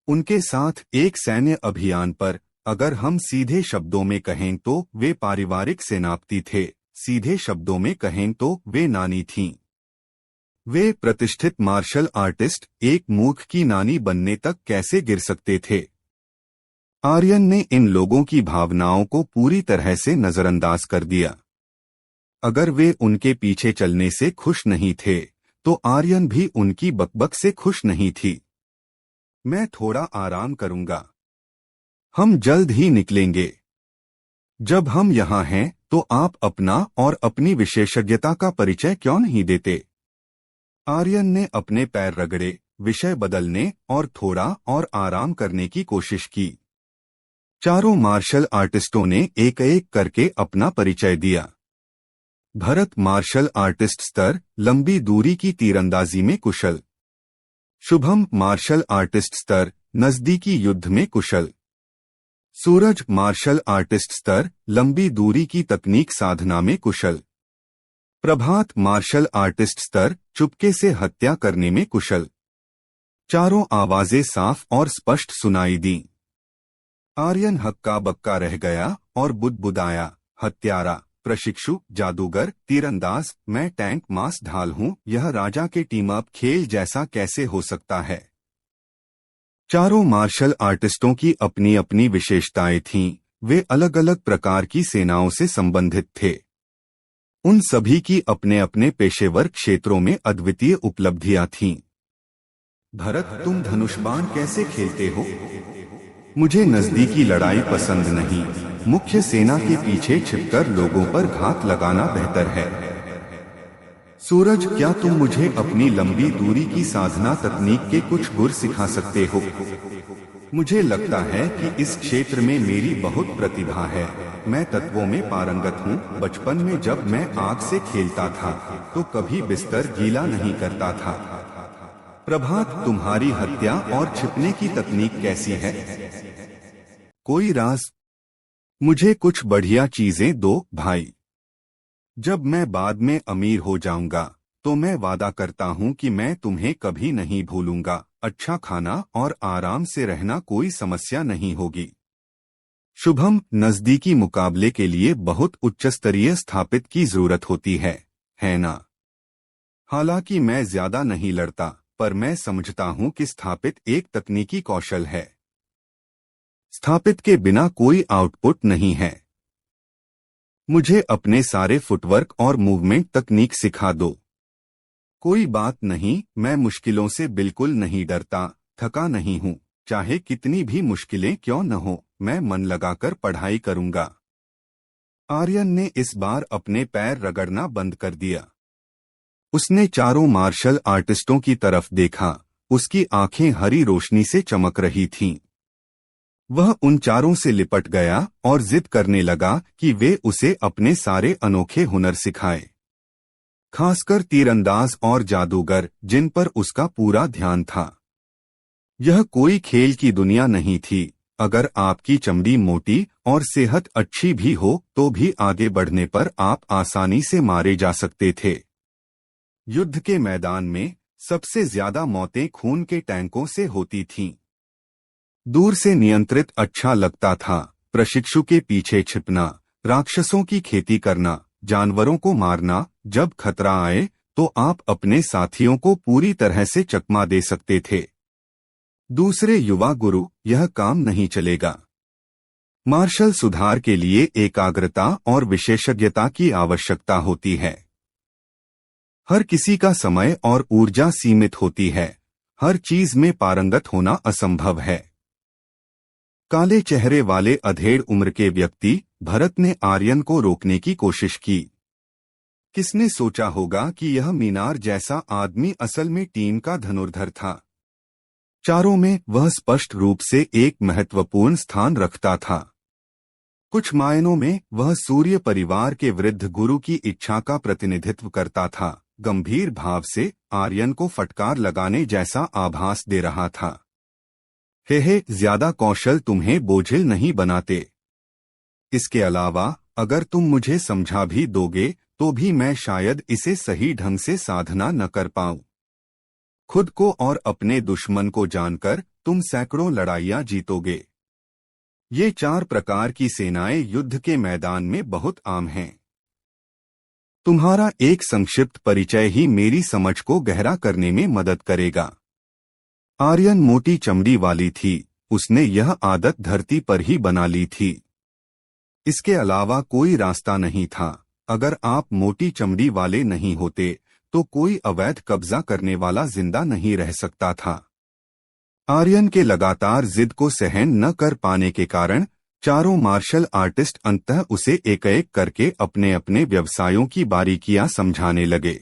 उनके साथ एक सैन्य अभियान पर, अगर हम सीधे शब्दों में कहें तो वे पारिवारिक सेनापति थे, सीधे शब्दों में कहें तो वे नानी थीं। वे प्रतिष्ठित मार्शल आर्टिस्ट एक मूर्ख की नानी बनने तक कैसे गिर सकते थे? आर्यन ने इन लोगों की भावनाओं को पूरी तरह से नजरअंदाज कर दिया। अगर वे उनके पीछे चलने से खुश नहीं थे, तो आर्यन भी उनकी बकबक से खुश नहीं थी। मैं थोड़ा आराम करूंगा। हम जल्द ही निकलेंगे। जब हम यहाँ हैं, तो आप अपना और अपनी विशेषज्ञता का परिचय क्यों नहीं देते? आर्यन ने अपने पैर रगड़े, विषय बदलने और थोड़ा और आराम करने की कोशिश की। चारों मार्शल आर्टिस्टों ने एक एक करके अपना परिचय दिया। भरत मार्शल आर्टिस्ट स्तर, लंबी दूरी की तीरंदाजी में कुशल। शुभम मार्शल आर्टिस्ट स्तर, नजदीकी युद्ध में कुशल। सूरज मार्शल आर्टिस्ट स्तर, लंबी दूरी की तकनीक साधना में कुशल। प्रभात मार्शल आर्टिस्ट स्तर, चुपके से हत्या करने में कुशल। चारों आवाजें साफ और स्पष्ट सुनाई दीं। आर्यन हक्का बक्का रह गया और बुदबुदाया, हत्यारा, प्रशिक्षु, जादूगर, तीरंदाज, मैं टैंक मास ढाल हूँ। यह राजा के टीम अप खेल जैसा कैसे हो सकता है? चारों मार्शल आर्टिस्टों की अपनी अपनी विशेषताएं थीं, वे अलग अलग प्रकार की सेनाओं से संबंधित थे। उन सभी की अपने अपने पेशेवर क्षेत्रों में अद्वितीय उपलब्धियां थीं। भरत, तुम धनुष्बाण कैसे खेलते हो? मुझे नजदीकी लड़ाई पसंद नहीं। मुख्य सेना के पीछे छिपकर लोगों पर घात लगाना बेहतर है। सूरज, क्या तुम मुझे अपनी लंबी दूरी की साधना तकनीक के कुछ गुर सिखा सकते हो? मुझे लगता है कि इस क्षेत्र में मेरी बहुत प्रतिभा है। मैं तत्वों में पारंगत हूँ। बचपन में जब मैं आग से खेलता था तो कभी बिस्तर गीला नहीं करता था। प्रभात, तुम्हारी हत्या और छिपने की तकनीक कैसी है? कोई राज? मुझे कुछ बढ़िया चीजें दो भाई। जब मैं बाद में अमीर हो जाऊंगा तो मैं वादा करता हूं कि मैं तुम्हें कभी नहीं भूलूंगा। अच्छा खाना और आराम से रहना कोई समस्या नहीं होगी। शुभम, नजदीकी मुकाबले के लिए बहुत उच्च स्तरीय स्थापित की जरूरत होती है ना? हालांकि मैं ज्यादा नहीं लड़ता, पर मैं समझता हूं कि स्थापित एक तकनीकी कौशल है। स्थापित के बिना कोई आउटपुट नहीं है। मुझे अपने सारे फुटवर्क और मूवमेंट तकनीक सिखा दो। कोई बात नहीं, मैं मुश्किलों से बिल्कुल नहीं डरता, थका नहीं हूँ। चाहे कितनी भी मुश्किलें क्यों न हो, मैं मन लगाकर पढ़ाई करूंगा। आर्यन ने इस बार अपने पैर रगड़ना बंद कर दिया। उसने चारों मार्शल आर्टिस्टों की तरफ देखा। उसकी आंखें हरी रोशनी से चमक रही थीं। वह उन चारों से लिपट गया और जिद करने लगा कि वे उसे अपने सारे अनोखे हुनर सिखाएं। खासकर तीरंदाज और जादूगर, जिन पर उसका पूरा ध्यान था। यह कोई खेल की दुनिया नहीं थी। अगर आपकी चमड़ी मोटी और सेहत अच्छी भी हो तो भी आगे बढ़ने पर आप आसानी से मारे जा सकते थे। युद्ध के मैदान में सबसे ज्यादा मौतें खून के टैंकों से होती थीं। दूर से नियंत्रित अच्छा लगता था। प्रशिक्षु के पीछे छिपना, राक्षसों की खेती करना, जानवरों को मारना। जब खतरा आए तो आप अपने साथियों को पूरी तरह से चकमा दे सकते थे। दूसरे युवा गुरु, यह काम नहीं चलेगा। मार्शल सुधार के लिए एकाग्रता और विशेषज्ञता की आवश्यकता होती है। हर किसी का समय और ऊर्जा सीमित होती है। हर चीज में पारंगत होना असंभव है। काले चेहरे वाले अधेड़ उम्र के व्यक्ति भरत ने आर्यन को रोकने की कोशिश की। किसने सोचा होगा कि यह मीनार जैसा आदमी असल में टीम का धनुर्धर था। चारों में वह स्पष्ट रूप से एक महत्वपूर्ण स्थान रखता था। कुछ मायनों में वह सूर्य परिवार के वृद्ध गुरु की इच्छा का प्रतिनिधित्व करता था। गंभीर भाव से आर्यन को फटकार लगाने जैसा आभास दे रहा था। हे, ज्यादा कौशल तुम्हें बोझिल नहीं बनाते। इसके अलावा अगर तुम मुझे समझा भी दोगे तो भी मैं शायद इसे सही ढंग से साधना न कर पाऊं। खुद को और अपने दुश्मन को जानकर तुम सैकड़ों लड़ाइयां जीतोगे। ये 4 प्रकार की सेनाएं युद्ध के मैदान में बहुत आम हैं। तुम्हारा एक संक्षिप्त परिचय ही मेरी समझ को गहरा करने में मदद करेगा। आर्यन मोटी चमड़ी वाली थी। उसने यह आदत धरती पर ही बना ली थी। इसके अलावा कोई रास्ता नहीं था। अगर आप मोटी चमड़ी वाले नहीं होते तो कोई अवैध कब्जा करने वाला जिंदा नहीं रह सकता था। आर्यन के लगातार जिद को सहन न कर पाने के कारण चारों मार्शल आर्टिस्ट अंततः उसे एक-एक करके अपने अपने व्यवसायों की बारीकियां समझाने लगे।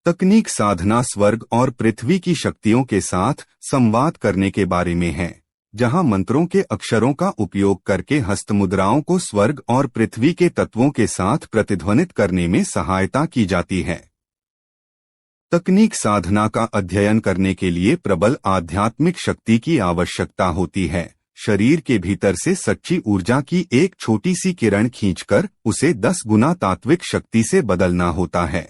तकनीक साधना स्वर्ग और पृथ्वी की शक्तियों के साथ संवाद करने के बारे में है, जहां मंत्रों के अक्षरों का उपयोग करके हस्तमुद्राओं को स्वर्ग और पृथ्वी के तत्वों के साथ प्रतिध्वनित करने में सहायता की जाती है। तकनीक साधना का अध्ययन करने के लिए प्रबल आध्यात्मिक शक्ति की आवश्यकता होती है। शरीर के भीतर से सच्ची ऊर्जा की एक छोटी सी किरण खींचकर उसे 10 गुना तात्विक शक्ति से बदलना होता है।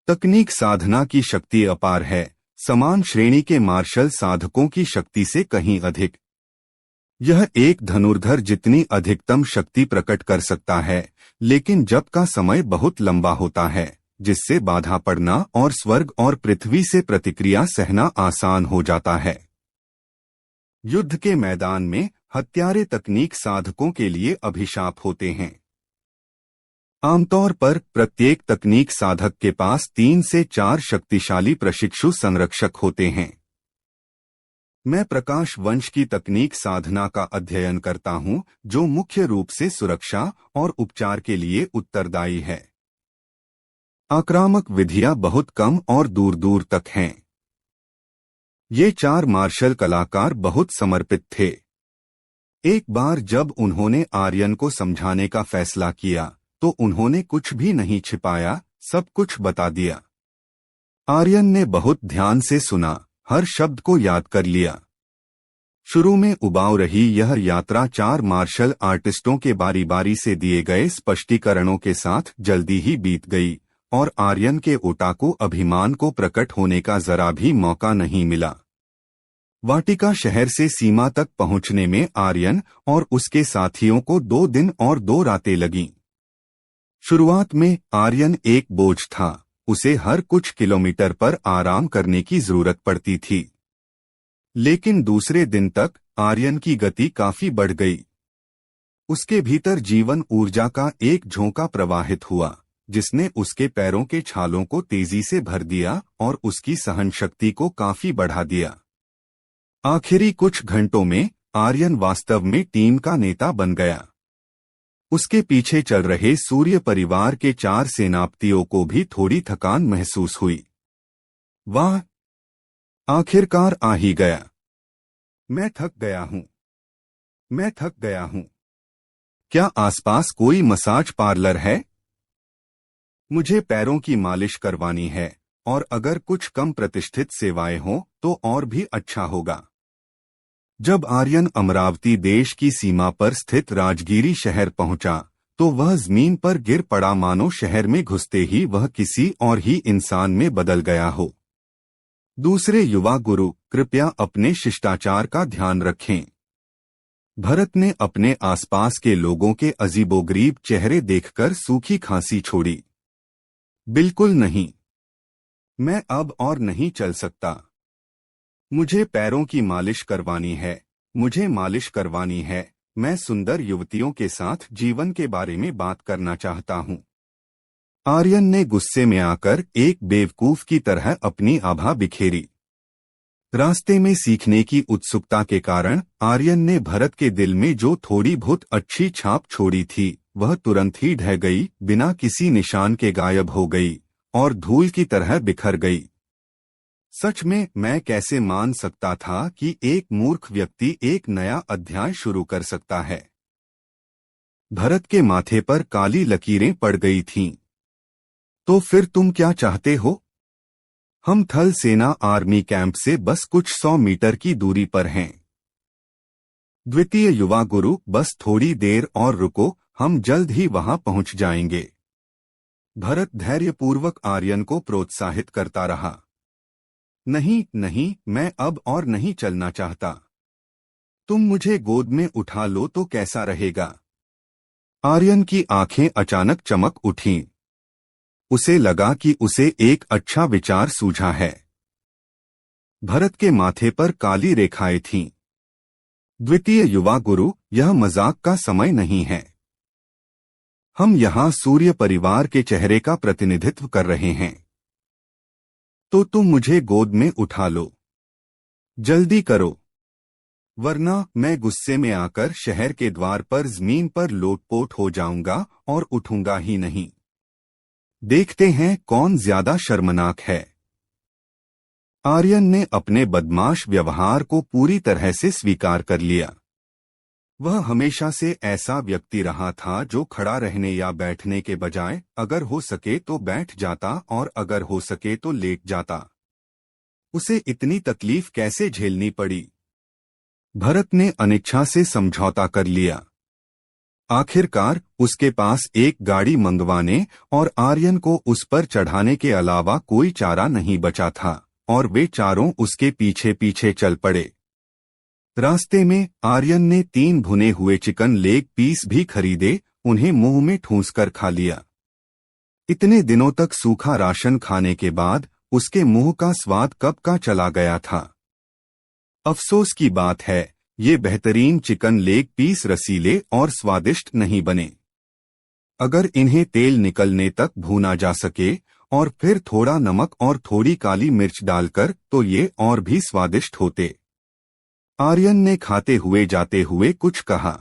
तकनीक साधना की शक्ति अपार है, समान श्रेणी के मार्शल साधकों की शक्ति से कहीं अधिक। यह एक धनुर्धर जितनी अधिकतम शक्ति प्रकट कर सकता है, लेकिन जप का समय बहुत लंबा होता है, जिससे बाधा पड़ना और स्वर्ग और पृथ्वी से प्रतिक्रिया सहना आसान हो जाता है। युद्ध के मैदान में हत्यारे तकनीक साधकों के लिए अभिशाप होते हैं। आमतौर पर प्रत्येक तकनीक साधक के पास 3 से 4 शक्तिशाली प्रशिक्षु संरक्षक होते हैं। मैं प्रकाश वंश की तकनीक साधना का अध्ययन करता हूं, जो मुख्य रूप से सुरक्षा और उपचार के लिए उत्तरदायी है। आक्रामक विधियां बहुत कम और दूर दूर तक हैं। ये 4 मार्शल कलाकार बहुत समर्पित थे। एक बार जब उन्होंने आर्यन को समझाने का फैसला किया, तो उन्होंने कुछ भी नहीं छिपाया, सब कुछ बता दिया। आर्यन ने बहुत ध्यान से सुना, हर शब्द को याद कर लिया। शुरू में उबाऊ रही यह यात्रा 4 मार्शल आर्टिस्टों के बारी बारी से दिए गए स्पष्टीकरणों के साथ जल्दी ही बीत गई, और आर्यन के ओटाकू अभिमान को प्रकट होने का जरा भी मौका नहीं मिला। वाटिका शहर से सीमा तक पहुंचने में आर्यन और उसके साथियों को 2 दिन और 2 रातें लगीं। शुरुआत में आर्यन एक बोझ था, उसे हर कुछ किलोमीटर पर आराम करने की जरूरत पड़ती थी। लेकिन दूसरे दिन तक आर्यन की गति काफी बढ़ गई। उसके भीतर जीवन ऊर्जा का एक झोंका प्रवाहित हुआ, जिसने उसके पैरों के छालों को तेजी से भर दिया और उसकी सहन शक्ति को काफी बढ़ा दिया। आखिरी कुछ घंटों में आर्यन वास्तव में टीम का नेता बन गया। उसके पीछे चल रहे सूर्य परिवार के 4 सेनापतियों को भी थोड़ी थकान महसूस हुई। वाह, आखिरकार आ ही गया। मैं थक गया हूं। मैं थक गया हूं। क्या आसपास कोई मसाज पार्लर है? मुझे पैरों की मालिश करवानी है, और अगर कुछ कम प्रतिष्ठित सेवाएं हों तो और भी अच्छा होगा। जब आर्यन अमरावती देश की सीमा पर स्थित राजगिरी शहर पहुंचा, तो वह जमीन पर गिर पड़ा, मानो शहर में घुसते ही वह किसी और ही इंसान में बदल गया हो। दूसरे युवा गुरु, कृपया अपने शिष्टाचार का ध्यान रखें। भरत ने अपने आसपास के लोगों के अजीबोगरीब चेहरे देखकर सूखी खांसी छोड़ी। बिल्कुल नहीं। मैं अब और नहीं चल सकता। मुझे पैरों की मालिश करवानी है। मुझे मालिश करवानी है। मैं सुंदर युवतियों के साथ जीवन के बारे में बात करना चाहता हूँ। आर्यन ने गुस्से में आकर एक बेवकूफ की तरह अपनी आभा बिखेरी। रास्ते में सीखने की उत्सुकता के कारण आर्यन ने भरत के दिल में जो थोड़ी बहुत अच्छी छाप छोड़ी थी, वह तुरंत ही ढह गई, बिना किसी निशान के गायब हो गई और धूल की तरह बिखर गई। सच में मैं कैसे मान सकता था कि एक मूर्ख व्यक्ति एक नया अध्याय शुरू कर सकता है। भरत के माथे पर काली लकीरें पड़ गई थीं। तो फिर तुम क्या चाहते हो? हम थल सेना आर्मी कैंप से बस कुछ 100 मीटर की दूरी पर हैं। द्वितीय युवा गुरु, बस थोड़ी देर और रुको, हम जल्द ही वहां पहुंच जाएंगे। भरत धैर्यपूर्वक आर्यन को प्रोत्साहित करता रहा। नहीं नहीं, मैं अब और नहीं चलना चाहता। तुम मुझे गोद में उठा लो तो कैसा रहेगा? आर्यन की आंखें अचानक चमक उठीं। उसे लगा कि उसे एक अच्छा विचार सूझा है। भरत के माथे पर काली रेखाएं थीं। द्वितीय युवा गुरु, यह मजाक का समय नहीं है। हम यहाँ सूर्य परिवार के चेहरे का प्रतिनिधित्व कर रहे हैं। तो तुम मुझे गोद में उठा लो। जल्दी करो, वरना मैं गुस्से में आकर शहर के द्वार पर जमीन पर लोटपोट हो जाऊंगा और उठूंगा ही नहीं। देखते हैं कौन ज्यादा शर्मनाक है। आर्यन ने अपने बदमाश व्यवहार को पूरी तरह से स्वीकार कर लिया। वह हमेशा से ऐसा व्यक्ति रहा था जो खड़ा रहने या बैठने के बजाय अगर हो सके तो बैठ जाता और अगर हो सके तो लेट जाता। उसे इतनी तकलीफ कैसे झेलनी पड़ी? भरत ने अनिच्छा से समझौता कर लिया। आखिरकार उसके पास एक गाड़ी मंगवाने और आर्यन को उस पर चढ़ाने के अलावा कोई चारा नहीं बचा था, और वे चारों उसके पीछे पीछे चल पड़े। रास्ते में आर्यन ने 3 भुने हुए चिकन लेग पीस भी खरीदे, उन्हें मुंह में ठूंसकर खा लिया। इतने दिनों तक सूखा राशन खाने के बाद उसके मुंह का स्वाद कब का चला गया था। अफसोस की बात है, ये बेहतरीन चिकन लेग पीस रसीले और स्वादिष्ट नहीं बने। अगर इन्हें तेल निकलने तक भूना जा सके और फिर थोड़ा नमक और थोड़ी काली मिर्च डालकर तो ये और भी स्वादिष्ट होते। आर्यन ने खाते हुए जाते हुए कुछ कहा।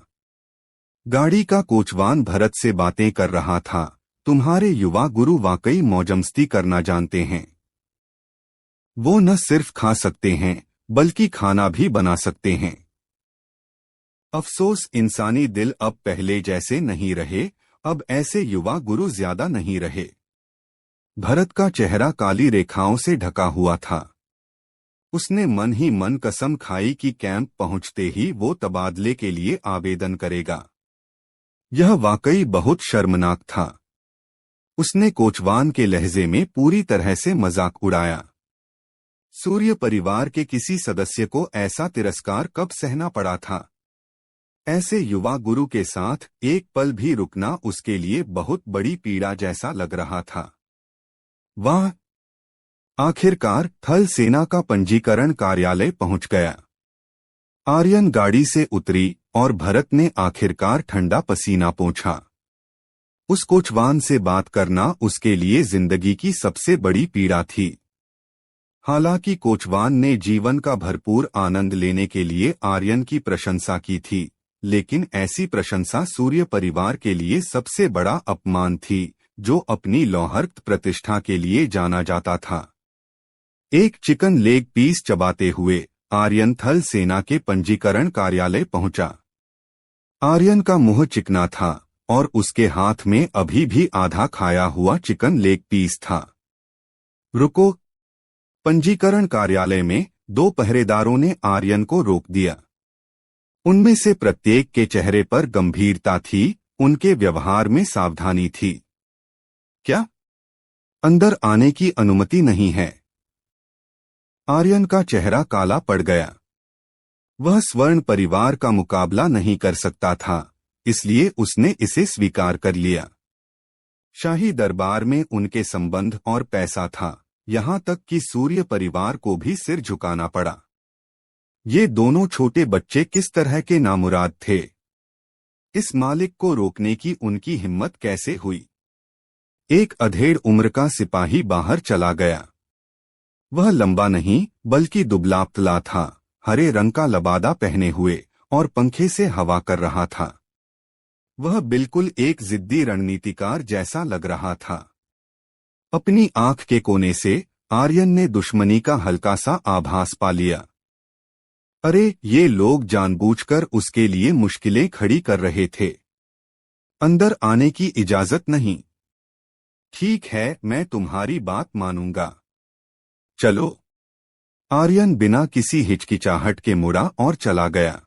गाड़ी का कोचवान भरत से बातें कर रहा था। तुम्हारे युवा गुरु वाकई मौजमस्ती करना जानते हैं। वो न सिर्फ खा सकते हैं बल्कि खाना भी बना सकते हैं। अफसोस इंसानी दिल अब पहले जैसे नहीं रहे। अब ऐसे युवा गुरु ज्यादा नहीं रहे। भरत का चेहरा काली रेखाओं से ढका हुआ था। उसने मन ही मन कसम खाई कि कैंप पहुंचते ही वो तबादले के लिए आवेदन करेगा। यह वाकई बहुत शर्मनाक था। उसने कोचवान के लहजे में पूरी तरह से मजाक उड़ाया। सूर्य परिवार के किसी सदस्य को ऐसा तिरस्कार कब सहना पड़ा था। ऐसे युवा गुरु के साथ एक पल भी रुकना उसके लिए बहुत बड़ी पीड़ा जैसा लग रहा था। वाह! आखिरकार थल सेना का पंजीकरण कार्यालय पहुंच गया। आर्यन गाड़ी से उतरी और भरत ने आखिरकार ठंडा पसीना पोंछा। उस कोचवान से बात करना उसके लिए जिंदगी की सबसे बड़ी पीड़ा थी। हालांकि कोचवान ने जीवन का भरपूर आनंद लेने के लिए आर्यन की प्रशंसा की थी, लेकिन ऐसी प्रशंसा सूर्य परिवार के लिए सबसे बड़ा अपमान थी, जो अपनी लौहर्क प्रतिष्ठा के लिए जाना जाता था। एक चिकन लेग पीस चबाते हुए आर्यन थल सेना के पंजीकरण कार्यालय पहुंचा। आर्यन का मुंह चिकना था और उसके हाथ में अभी भी आधा खाया हुआ चिकन लेग पीस था। रुको! पंजीकरण कार्यालय में 2 पहरेदारों ने आर्यन को रोक दिया। उनमें से प्रत्येक के चेहरे पर गंभीरता थी, उनके व्यवहार में सावधानी थी। क्या? अंदर आने की अनुमति नहीं है। आर्यन का चेहरा काला पड़ गया। वह स्वर्ण परिवार का मुकाबला नहीं कर सकता था, इसलिए उसने इसे स्वीकार कर लिया। शाही दरबार में उनके संबंध और पैसा था, यहाँ तक कि सूर्य परिवार को भी सिर झुकाना पड़ा। ये दोनों छोटे बच्चे किस तरह के नामुराद थे। इस मालिक को रोकने की उनकी हिम्मत कैसे हुई। एक अधेड़ उम्र का सिपाही बाहर चला गया। वह लंबा नहीं बल्कि दुबला-पतला था, हरे रंग का लबादा पहने हुए और पंखे से हवा कर रहा था। वह बिल्कुल एक जिद्दी रणनीतिकार जैसा लग रहा था। अपनी आंख के कोने से आर्यन ने दुश्मनी का हल्का सा आभास पा लिया। अरे, ये लोग जानबूझकर उसके लिए मुश्किलें खड़ी कर रहे थे। अंदर आने की इजाजत नहीं। ठीक है, मैं तुम्हारी बात मानूंगा। चलो। आर्यन बिना किसी हिचकिचाहट के मुड़ा और चला गया।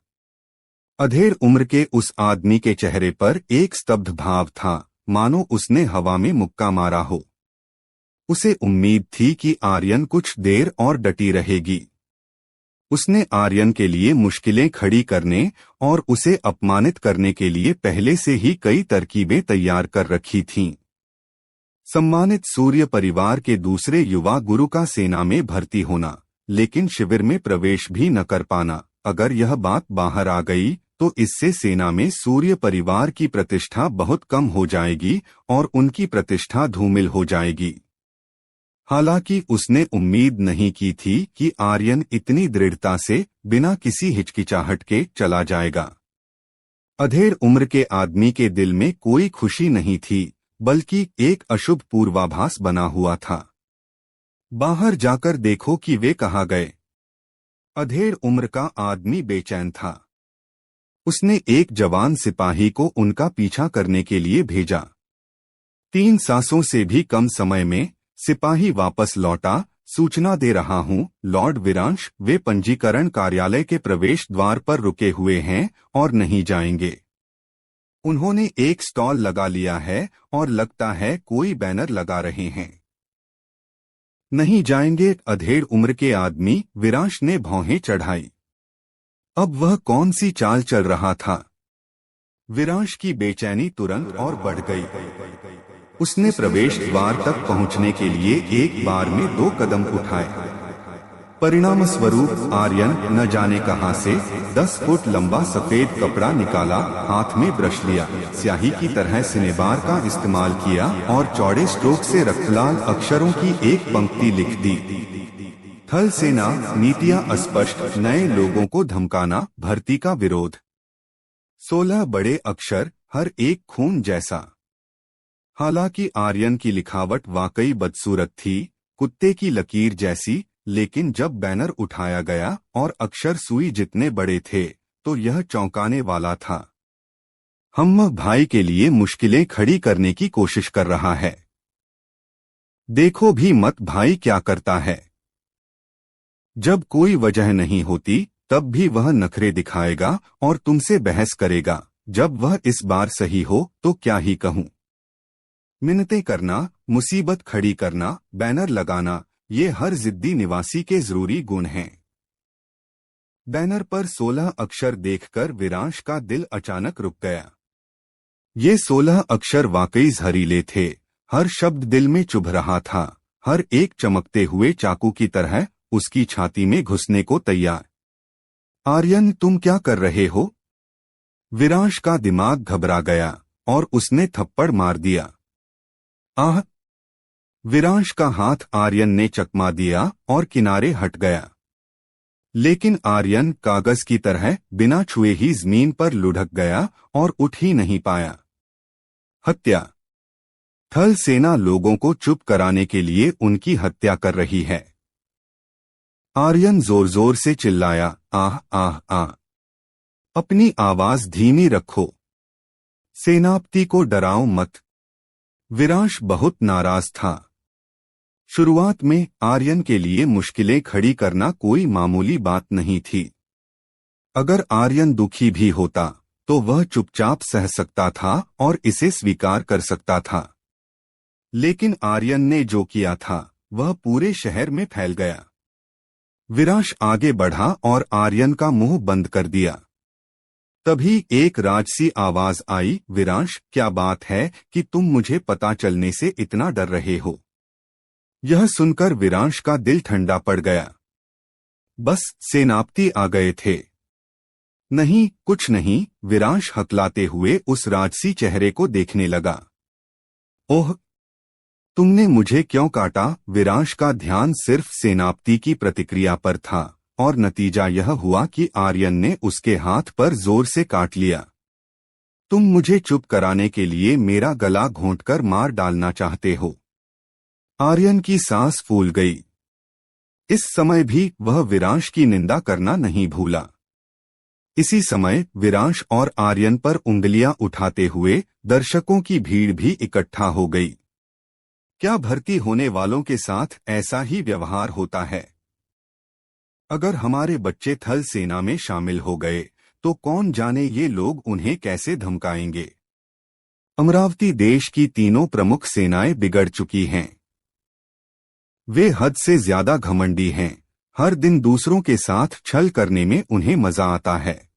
अधेड़ उम्र के उस आदमी के चेहरे पर एक स्तब्ध भाव था, मानो उसने हवा में मुक्का मारा हो। उसे उम्मीद थी कि आर्यन कुछ देर और डटी रहेगी। उसने आर्यन के लिए मुश्किलें खड़ी करने और उसे अपमानित करने के लिए पहले से ही कई तरकीबें तैयार कर रखी थीं। सम्मानित सूर्य परिवार के दूसरे युवा गुरु का सेना में भर्ती होना, लेकिन शिविर में प्रवेश भी न कर पाना। अगर यह बात बाहर आ गई तो इससे सेना में सूर्य परिवार की प्रतिष्ठा बहुत कम हो जाएगी और उनकी प्रतिष्ठा धूमिल हो जाएगी। हालांकि उसने उम्मीद नहीं की थी कि आर्यन इतनी दृढ़ता से बिना किसी हिचकिचाहट के चला जाएगा। अधेड़ उम्र के आदमी के दिल में कोई खुशी नहीं थी, बल्कि एक अशुभ पूर्वाभास बना हुआ था। बाहर जाकर देखो कि वे कहाँ गए। अधेड़ उम्र का आदमी बेचैन था। उसने एक जवान सिपाही को उनका पीछा करने के लिए भेजा। 3 सांसों से भी कम समय में सिपाही वापस लौटा। सूचना दे रहा हूं, लॉर्ड विरांश, वे पंजीकरण कार्यालय के प्रवेश द्वार पर रुके हुए हैं और नहीं जाएंगे। उन्होंने एक स्टॉल लगा लिया है और लगता है कोई बैनर लगा रहे हैं। नहीं जाएंगे? अधेड़ उम्र के आदमी विरांश ने भौहें चढ़ाई। अब वह कौन सी चाल चल रहा था? विरांश की बेचैनी तुरंत और बढ़ गई। उसने प्रवेश द्वार तक पहुंचने के लिए एक बार में 2 कदम उठाए। परिणाम स्वरूप आर्यन न जाने कहां से 10 फुट लंबा सफेद कपड़ा निकाला, हाथ में ब्रश लिया, स्याही की तरह सिनेबार का इस्तेमाल किया और चौड़े स्ट्रोक से रक्तलाल अक्षरों की एक पंक्ति लिख दी। थल सेना, नीतियां अस्पष्ट, नए लोगों को धमकाना, भर्ती का विरोध। 16 बड़े अक्षर, हर एक खून जैसा। हालांकि आर्यन की लिखावट वाकई बदसूरत थी, कुत्ते की लकीर जैसी, लेकिन जब बैनर उठाया गया और अक्षर सुई जितने बड़े थे तो यह चौंकाने वाला था। हम भाई के लिए मुश्किलें खड़ी करने की कोशिश कर रहा है। देखो भी मत भाई क्या करता है। जब कोई वजह नहीं होती तब भी वह नखरे दिखाएगा और तुमसे बहस करेगा। जब वह इस बार सही हो तो क्या ही कहूं। मिन्नतें करना, मुसीबत खड़ी करना, बैनर लगाना, ये हर जिद्दी निवासी के जरूरी गुण हैं। बैनर पर 16 अक्षर देखकर विरांश का दिल अचानक रुक गया। ये 16 अक्षर वाकई जहरीले थे, हर शब्द दिल में चुभ रहा था, हर एक चमकते हुए चाकू की तरह उसकी छाती में घुसने को तैयार। आर्यन, तुम क्या कर रहे हो? विरांश का दिमाग घबरा गया और उसने थप्पड़ मार दिया। आह! विरांश का हाथ आर्यन ने चकमा दिया और किनारे हट गया। लेकिन आर्यन कागज की तरह बिना छुए ही जमीन पर लुढ़क गया और उठ ही नहीं पाया। हत्या। थल सेना लोगों को चुप कराने के लिए उनकी हत्या कर रही है। आर्यन जोर जोर से चिल्लाया, आह आह आह! अपनी आवाज धीमी रखो। सेनापति को डराओ मत। विरांश बहुत नाराज था। शुरुआत में आर्यन के लिए मुश्किलें खड़ी करना कोई मामूली बात नहीं थी। अगर आर्यन दुखी भी होता तो वह चुपचाप सह सकता था और इसे स्वीकार कर सकता था। लेकिन आर्यन ने जो किया था वह पूरे शहर में फैल गया। विरांश आगे बढ़ा और आर्यन का मुंह बंद कर दिया। तभी एक राजसी आवाज आई, विरांश, क्या बात है कि तुम मुझे पता चलने से इतना डर रहे हो? यह सुनकर विरांश का दिल ठंडा पड़ गया। बस सेनापति आ गए थे। नहीं, कुछ नहीं, विरांश हकलाते हुए उस राजसी चेहरे को देखने लगा। ओह, तुमने मुझे क्यों काटा? विरांश का ध्यान सिर्फ सेनापति की प्रतिक्रिया पर था और नतीजा यह हुआ कि आर्यन ने उसके हाथ पर जोर से काट लिया। तुम मुझे चुप कराने के लिए मेरा गला घोंटकर मार डालना चाहते हो। आर्यन की सांस फूल गई। इस समय भी वह विरांश की निंदा करना नहीं भूला। इसी समय विरांश और आर्यन पर उंगलियां उठाते हुए दर्शकों की भीड़ भी इकट्ठा हो गई। क्या भर्ती होने वालों के साथ ऐसा ही व्यवहार होता है? अगर हमारे बच्चे थल सेना में शामिल हो गए तो कौन जाने ये लोग उन्हें कैसे धमकाएंगे। अमरावती देश की तीनों प्रमुख सेनाएं बिगड़ चुकी हैं। वे हद से ज्यादा घमंडी हैं। हर दिन दूसरों के साथ छल करने में उन्हें मजा आता है।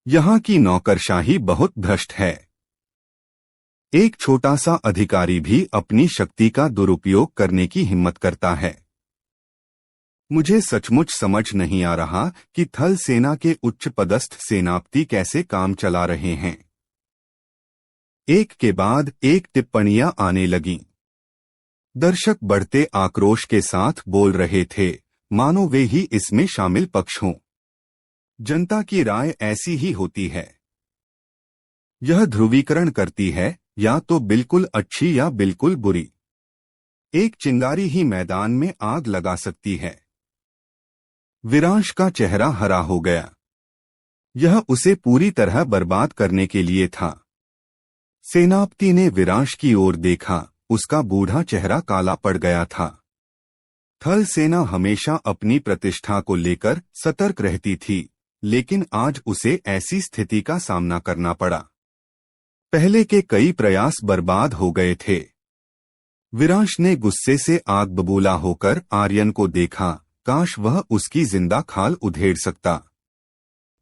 यहाँ की नौकरशाही बहुत भ्रष्ट है। एक छोटा सा अधिकारी भी अपनी शक्ति का दुरुपयोग करने की हिम्मत करता है। मुझे सचमुच समझ नहीं आ रहा कि थल सेना के उच्च पदस्थ सेनापति कैसे काम चला रहे हैं। एक के बाद एक टिप्पणियां आने लगीं। दर्शक बढ़ते आक्रोश के साथ बोल रहे थे, मानो वे ही इसमें शामिल पक्ष हों। जनता की राय ऐसी ही होती है। यह ध्रुवीकरण करती है, या तो बिल्कुल अच्छी या बिल्कुल बुरी। एक चिंगारी ही मैदान में आग लगा सकती है। विरांश का चेहरा हरा हो गया। यह उसे पूरी तरह बर्बाद करने के लिए था। सेनापति ने विरांश की ओर देखा, उसका बूढ़ा चेहरा काला पड़ गया था। थल सेना हमेशा अपनी प्रतिष्ठा को लेकर सतर्क रहती थी, लेकिन आज उसे ऐसी स्थिति का सामना करना पड़ा। पहले के कई प्रयास बर्बाद हो गए थे। विरांश ने गुस्से से आग बबूला होकर आर्यन को देखा, काश वह उसकी जिंदा खाल उधेड़ सकता।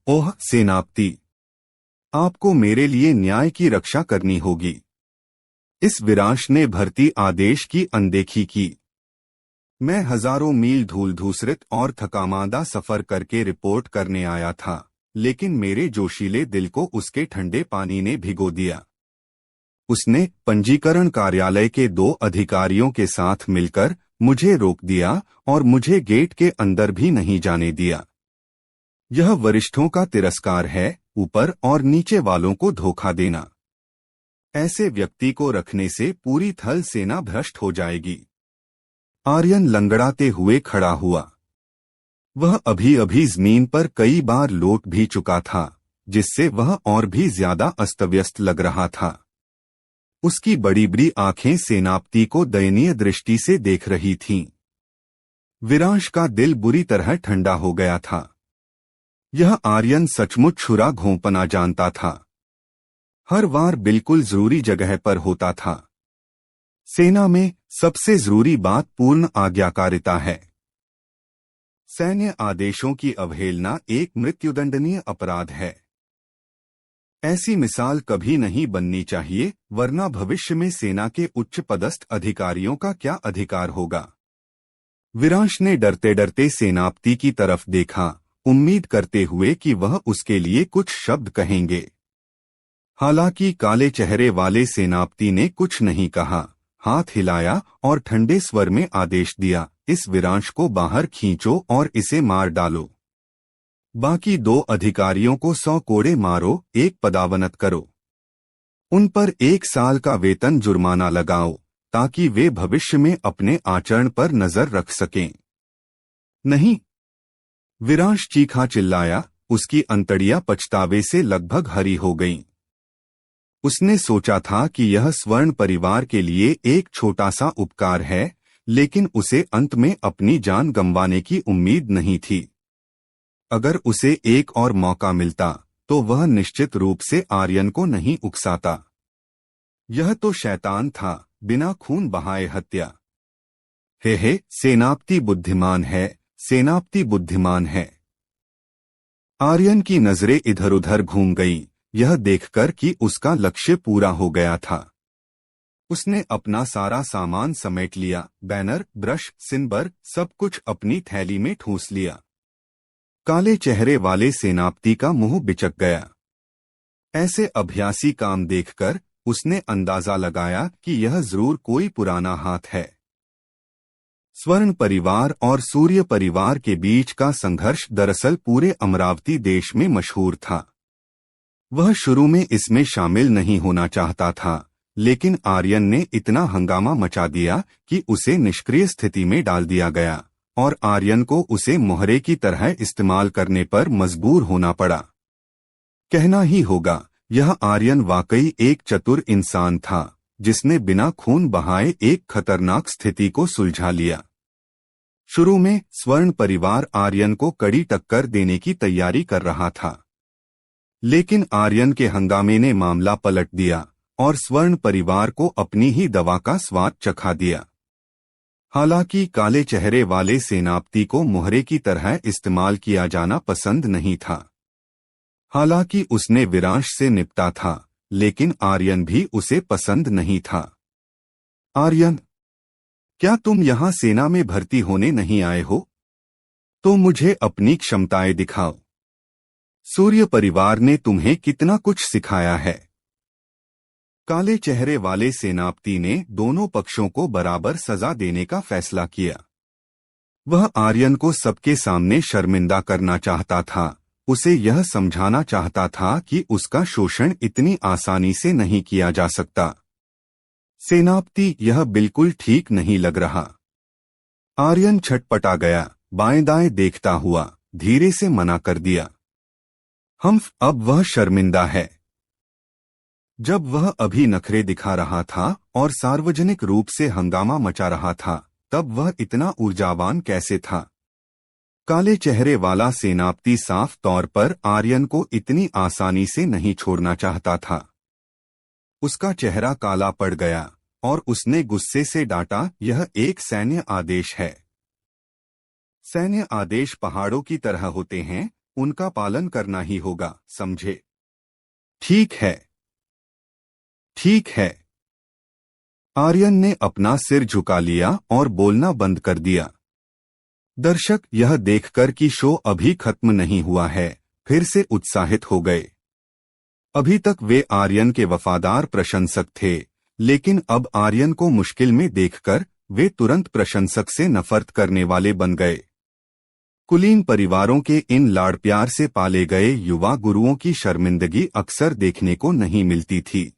ओह सेनापति, आपको मेरे लिए न्याय की रक्षा करनी होगी। इस विरांश ने भर्ती आदेश की अनदेखी की। मैं हजारों मील धूल धूसरित और थकामांदा सफर करके रिपोर्ट करने आया था, लेकिन मेरे जोशीले दिल को उसके ठंडे पानी ने भिगो दिया। उसने पंजीकरण कार्यालय के 2 अधिकारियों के साथ मिलकर मुझे रोक दिया और मुझे गेट के अंदर भी नहीं जाने दिया। यह वरिष्ठों का तिरस्कार है, ऊपर और नीचे वालों को धोखा देना। ऐसे व्यक्ति को रखने से पूरी थल सेना भ्रष्ट हो जाएगी। आर्यन लंगड़ाते हुए खड़ा हुआ। वह अभी अभी जमीन पर कई बार लौट भी चुका था, जिससे वह और भी ज्यादा अस्तव्यस्त लग रहा था। उसकी बड़ी बड़ी आंखें सेनापति को दयनीय दृष्टि से देख रही थीं। विरांश का दिल बुरी तरह ठंडा हो गया था। यह आर्यन सचमुच छुरा घोंपना जानता था। हर वार बिल्कुल जरूरी जगह पर होता था। सेना में सबसे जरूरी बात पूर्ण आज्ञाकारिता है। सैन्य आदेशों की अवहेलना एक मृत्युदंडनीय अपराध है। ऐसी मिसाल कभी नहीं बननी चाहिए, वरना भविष्य में सेना के उच्च पदस्थ अधिकारियों का क्या अधिकार होगा। विरांश ने डरते डरते सेनापति की तरफ देखा, उम्मीद करते हुए कि वह उसके लिए कुछ शब्द कहेंगे। हालांकि काले चेहरे वाले सेनापति ने कुछ नहीं कहा, हाथ हिलाया और ठंडे स्वर में आदेश दिया, इस विरांश को बाहर खींचो और इसे मार डालो। बाकी 2 अधिकारियों को 100 कोड़े मारो, एक पदावनत करो। उन पर 1 साल का वेतन जुर्माना लगाओ, ताकि वे भविष्य में अपने आचरण पर नजर रख सकें। नहीं, विरांश चीखा चिल्लाया, उसकी अंतड़ियां पछतावे से लगभग हरी हो गईं। उसने सोचा था कि यह स्वर्ण परिवार के लिए एक छोटा सा उपकार है, लेकिन उसे अंत में अपनी जान गंवाने की उम्मीद नहीं थी। अगर उसे एक और मौका मिलता, तो वह निश्चित रूप से आर्यन को नहीं उकसाता। यह तो शैतान था, बिना खून बहाए हत्या। हे, सेनापति बुद्धिमान है, सेनापति बुद्धिमान है। आर्यन की नजरें इधर उधर घूम गईं, यह देखकर कि उसका लक्ष्य पूरा हो गया था। उसने अपना सारा सामान समेट लिया, बैनर, ब्रश, सिनबर, सब कुछ अपनी थैली में ठूंस लिया। काले चेहरे वाले सेनापति का मुंह बिचक गया। ऐसे अभ्यासी काम देखकर उसने अंदाजा लगाया कि यह जरूर कोई पुराना हाथ है। स्वर्ण परिवार और सूर्य परिवार के बीच का संघर्ष दरअसल पूरे अमरावती देश में मशहूर था। वह शुरू में इसमें शामिल नहीं होना चाहता था, लेकिन आर्यन ने इतना हंगामा मचा दिया कि उसे निष्क्रिय स्थिति में डाल दिया गया और आर्यन को उसे मोहरे की तरह इस्तेमाल करने पर मजबूर होना पड़ा। कहना ही होगा, यह आर्यन वाकई एक चतुर इंसान था, जिसने बिना खून बहाए एक खतरनाक स्थिति को सुलझा लिया। शुरू में स्वर्ण परिवार आर्यन को कड़ी टक्कर देने की तैयारी कर रहा था, लेकिन आर्यन के हंगामे ने मामला पलट दिया और स्वर्ण परिवार को अपनी ही दवा का स्वाद चखा दिया। हालांकि काले चेहरे वाले सेनापति को मोहरे की तरह इस्तेमाल किया जाना पसंद नहीं था। हालांकि उसने विरांश से निपटा था, लेकिन आर्यन भी उसे पसंद नहीं था। आर्यन, क्या तुम यहाँ सेना में भर्ती होने नहीं आए हो? तो मुझे अपनी क्षमताएं दिखाओ। सूर्य परिवार ने तुम्हें कितना कुछ सिखाया है। काले चेहरे वाले सेनापति ने दोनों पक्षों को बराबर सजा देने का फैसला किया। वह आर्यन को सबके सामने शर्मिंदा करना चाहता था, उसे यह समझाना चाहता था कि उसका शोषण इतनी आसानी से नहीं किया जा सकता। सेनापति, यह बिल्कुल ठीक नहीं लग रहा। आर्यन छटपटा गया, बाएं दाएं देखता हुआ धीरे से मना कर दिया। अब वह शर्मिंदा है। जब वह अभी नखरे दिखा रहा था और सार्वजनिक रूप से हंगामा मचा रहा था, तब वह इतना ऊर्जावान कैसे था? काले चेहरे वाला सेनापति साफ तौर पर आर्यन को इतनी आसानी से नहीं छोड़ना चाहता था। उसका चेहरा काला पड़ गया और उसने गुस्से से डांटा, यह एक सैन्य आदेश है। सैन्य आदेश पहाड़ों की तरह होते हैं, उनका पालन करना ही होगा, समझे? ठीक है, ठीक है। आर्यन ने अपना सिर झुका लिया और बोलना बंद कर दिया। दर्शक यह देखकर कि शो अभी खत्म नहीं हुआ है, फिर से उत्साहित हो गए। अभी तक वे आर्यन के वफादार प्रशंसक थे, लेकिन अब आर्यन को मुश्किल में देखकर वे तुरंत प्रशंसक से नफरत करने वाले बन गए। कुलीन परिवारों के इन लाड़ प्यार से पाले गए युवा गुरुओं की शर्मिंदगी अक्सर देखने को नहीं मिलती थी।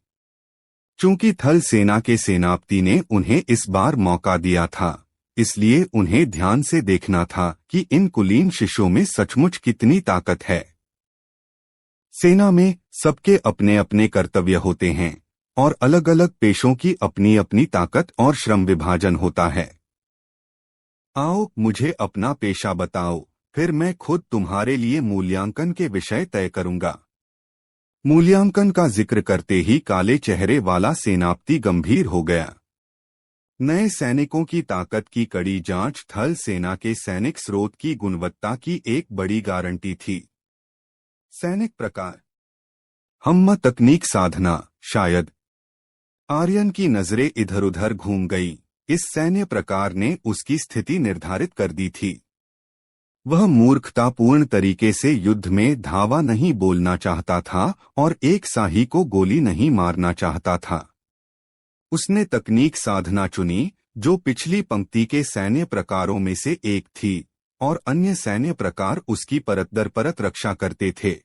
चूंकि थल सेना के सेनापति ने उन्हें इस बार मौका दिया था, इसलिए उन्हें ध्यान से देखना था कि इन कुलीन शिष्यों में सचमुच कितनी ताकत है। सेना में सबके अपने अपने कर्तव्य होते हैं और अलग अलग पेशों की अपनी अपनी ताकत और श्रम विभाजन होता है। आओ मुझे अपना पेशा बताओ, फिर मैं खुद तुम्हारे लिए मूल्यांकन के विषय तय करूंगा। मूल्यांकन का जिक्र करते ही काले चेहरे वाला सेनापति गंभीर हो गया। नए सैनिकों की ताकत की कड़ी जांच थल सेना के सैनिक स्रोत की गुणवत्ता की एक बड़ी गारंटी थी। सैनिक प्रकार, हम्म तकनीक साधना, शायद। आर्यन की नजरें इधर उधर घूम गई। इस सैन्य प्रकार ने उसकी स्थिति निर्धारित कर दी थी। वह मूर्खतापूर्ण तरीके से युद्ध में धावा नहीं बोलना चाहता था और एक शाही को गोली नहीं मारना चाहता था। उसने तकनीक साधना चुनी, जो पिछली पंक्ति के सैन्य प्रकारों में से एक थी, और अन्य सैन्य प्रकार उसकी परत दर परत रक्षा करते थे।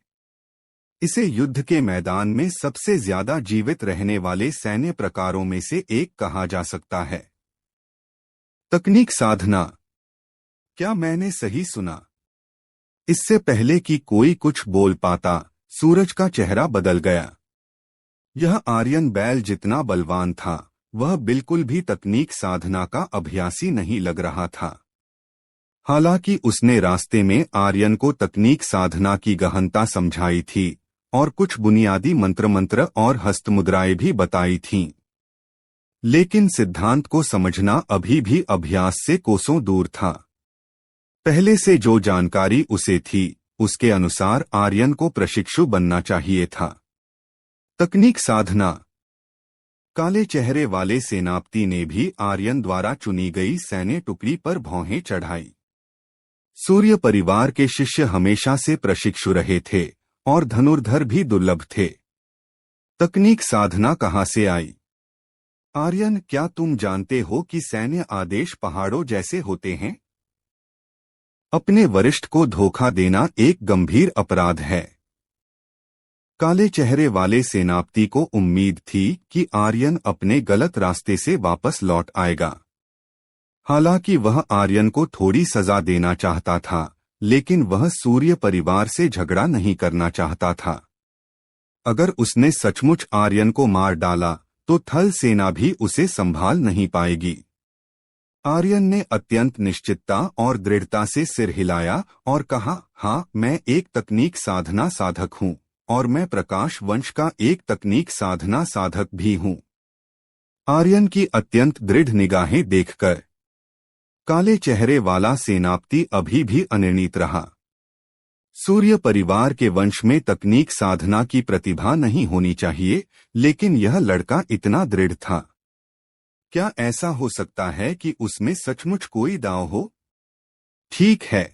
इसे युद्ध के मैदान में सबसे ज्यादा जीवित रहने वाले सैन्य प्रकारों में से एक कहा जा सकता है। तकनीक साधना, क्या मैंने सही सुना? इससे पहले कि कोई कुछ बोल पाता, सूरज का चेहरा बदल गया। यह आर्यन बैल जितना बलवान था, वह बिल्कुल भी तकनीक साधना का अभ्यासी नहीं लग रहा था। हालांकि उसने रास्ते में आर्यन को तकनीक साधना की गहनता समझाई थी और कुछ बुनियादी मंत्र और हस्तमुद्राएं भी बताई थीं। लेकिन सिद्धांत को समझना अभी भी अभ्यास से कोसों दूर था। पहले से जो जानकारी उसे थी, उसके अनुसार आर्यन को प्रशिक्षु बनना चाहिए था। तकनीक साधना। काले चेहरे वाले सेनापति ने भी आर्यन द्वारा चुनी गई सैन्य टुकड़ी पर भौहें चढ़ाई। सूर्य परिवार के शिष्य हमेशा से प्रशिक्षु रहे थे और धनुर्धर भी दुर्लभ थे। तकनीक साधना कहाँ से आई? आर्यन, क्या तुम जानते हो कि सैन्य आदेश पहाड़ों जैसे होते हैं? अपने वरिष्ठ को धोखा देना एक गंभीर अपराध है। काले चेहरे वाले सेनापति को उम्मीद थी कि आर्यन अपने गलत रास्ते से वापस लौट आएगा। हालांकि वह आर्यन को थोड़ी सजा देना चाहता था, लेकिन वह सूर्य परिवार से झगड़ा नहीं करना चाहता था। अगर उसने सचमुच आर्यन को मार डाला तो थल सेना भी उसे संभाल नहीं पाएगी। आर्यन ने अत्यंत निश्चितता और दृढ़ता से सिर हिलाया और कहा, हाँ, मैं एक तकनीक साधना साधक हूँ और मैं प्रकाश वंश का एक तकनीक साधना साधक भी हूँ। आर्यन की अत्यंत दृढ़ निगाहें देखकर काले चेहरे वाला सेनापति अभी भी अनिर्णित रहा। सूर्य परिवार के वंश में तकनीक साधना की प्रतिभा नहीं होनी चाहिए, लेकिन यह लड़का इतना दृढ़ था। क्या ऐसा हो सकता है कि उसमें सचमुच कोई दांव हो? ठीक है।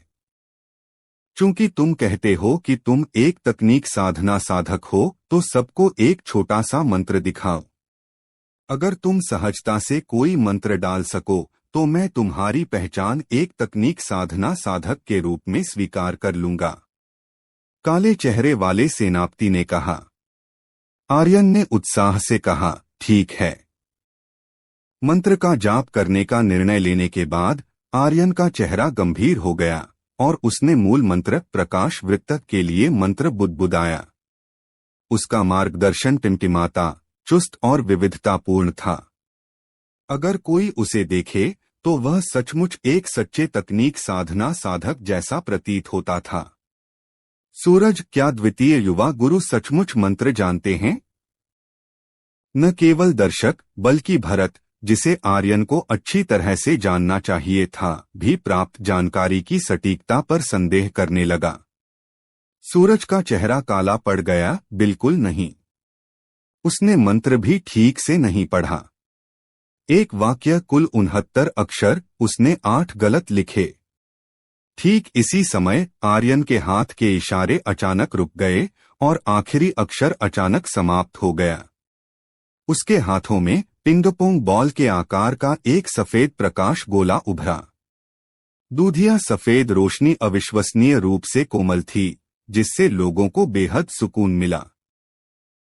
चूंकि तुम कहते हो कि तुम एक तकनीक साधना साधक हो, तो सबको एक छोटा सा मंत्र दिखाओ। अगर तुम सहजता से कोई मंत्र डाल सको, तो मैं तुम्हारी पहचान एक तकनीक साधना साधक के रूप में स्वीकार कर लूंगा। काले चेहरे वाले सेनापति ने कहा। आर्यन ने उत्साह से कहा, ठीक है। मंत्र का जाप करने का निर्णय लेने के बाद आर्यन का चेहरा गंभीर हो गया और उसने मूल मंत्र प्रकाश वृत्त के लिए मंत्र बुदबुदाया। उसका मार्गदर्शन टिमटिमाता, चुस्त और विविधतापूर्ण था। अगर कोई उसे देखे तो वह सचमुच एक सच्चे तकनीक साधना साधक जैसा प्रतीत होता था। सूरज, क्या द्वितीय युवा गुरु सचमुच मंत्र जानते हैं? न केवल दर्शक, बल्कि भरत, जिसे आर्यन को अच्छी तरह से जानना चाहिए था, भी प्राप्त जानकारी की सटीकता पर संदेह करने लगा। सूरज का चेहरा काला पड़ गया। बिल्कुल नहीं। उसने मंत्र भी ठीक से नहीं पढ़ा। एक वाक्य कुल 69 अक्षर, उसने 8 गलत लिखे। ठीक इसी समय आर्यन के हाथ के इशारे अचानक रुक गए और आखिरी अक्षर अचानक समाप्त हो गया। उसके हाथों में पिंग-पोंग बॉल के आकार का एक सफेद प्रकाश गोला उभरा। दूधिया सफेद रोशनी अविश्वसनीय रूप से कोमल थी, जिससे लोगों को बेहद सुकून मिला।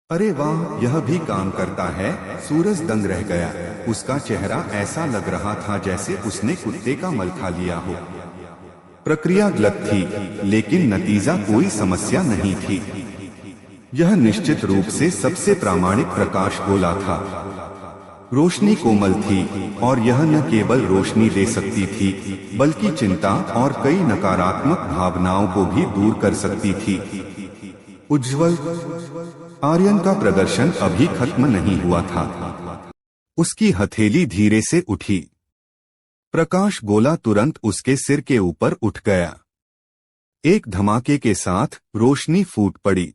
अरे वाह, यह भी काम करता है। सूरज दंग रह गया। उसका चेहरा ऐसा लग रहा था जैसे उसने कुत्ते का मल खा लिया हो। प्रक्रिया गलत थी, लेकिन नतीजा कोई समस्या नहीं थी। यह निश्चित रूप से सबसे प्रामाणिक प्रकाश गोला था। रोशनी कोमल थी और यह न केवल रोशनी दे सकती थी, बल्कि चिंता और कई नकारात्मक भावनाओं को भी दूर कर सकती थी। उज्ज्वल। आर्यन का प्रदर्शन अभी खत्म नहीं हुआ था। उसकी हथेली धीरे से उठी। प्रकाश गोला तुरंत उसके सिर के ऊपर उठ गया। एक धमाके के साथ रोशनी फूट पड़ी।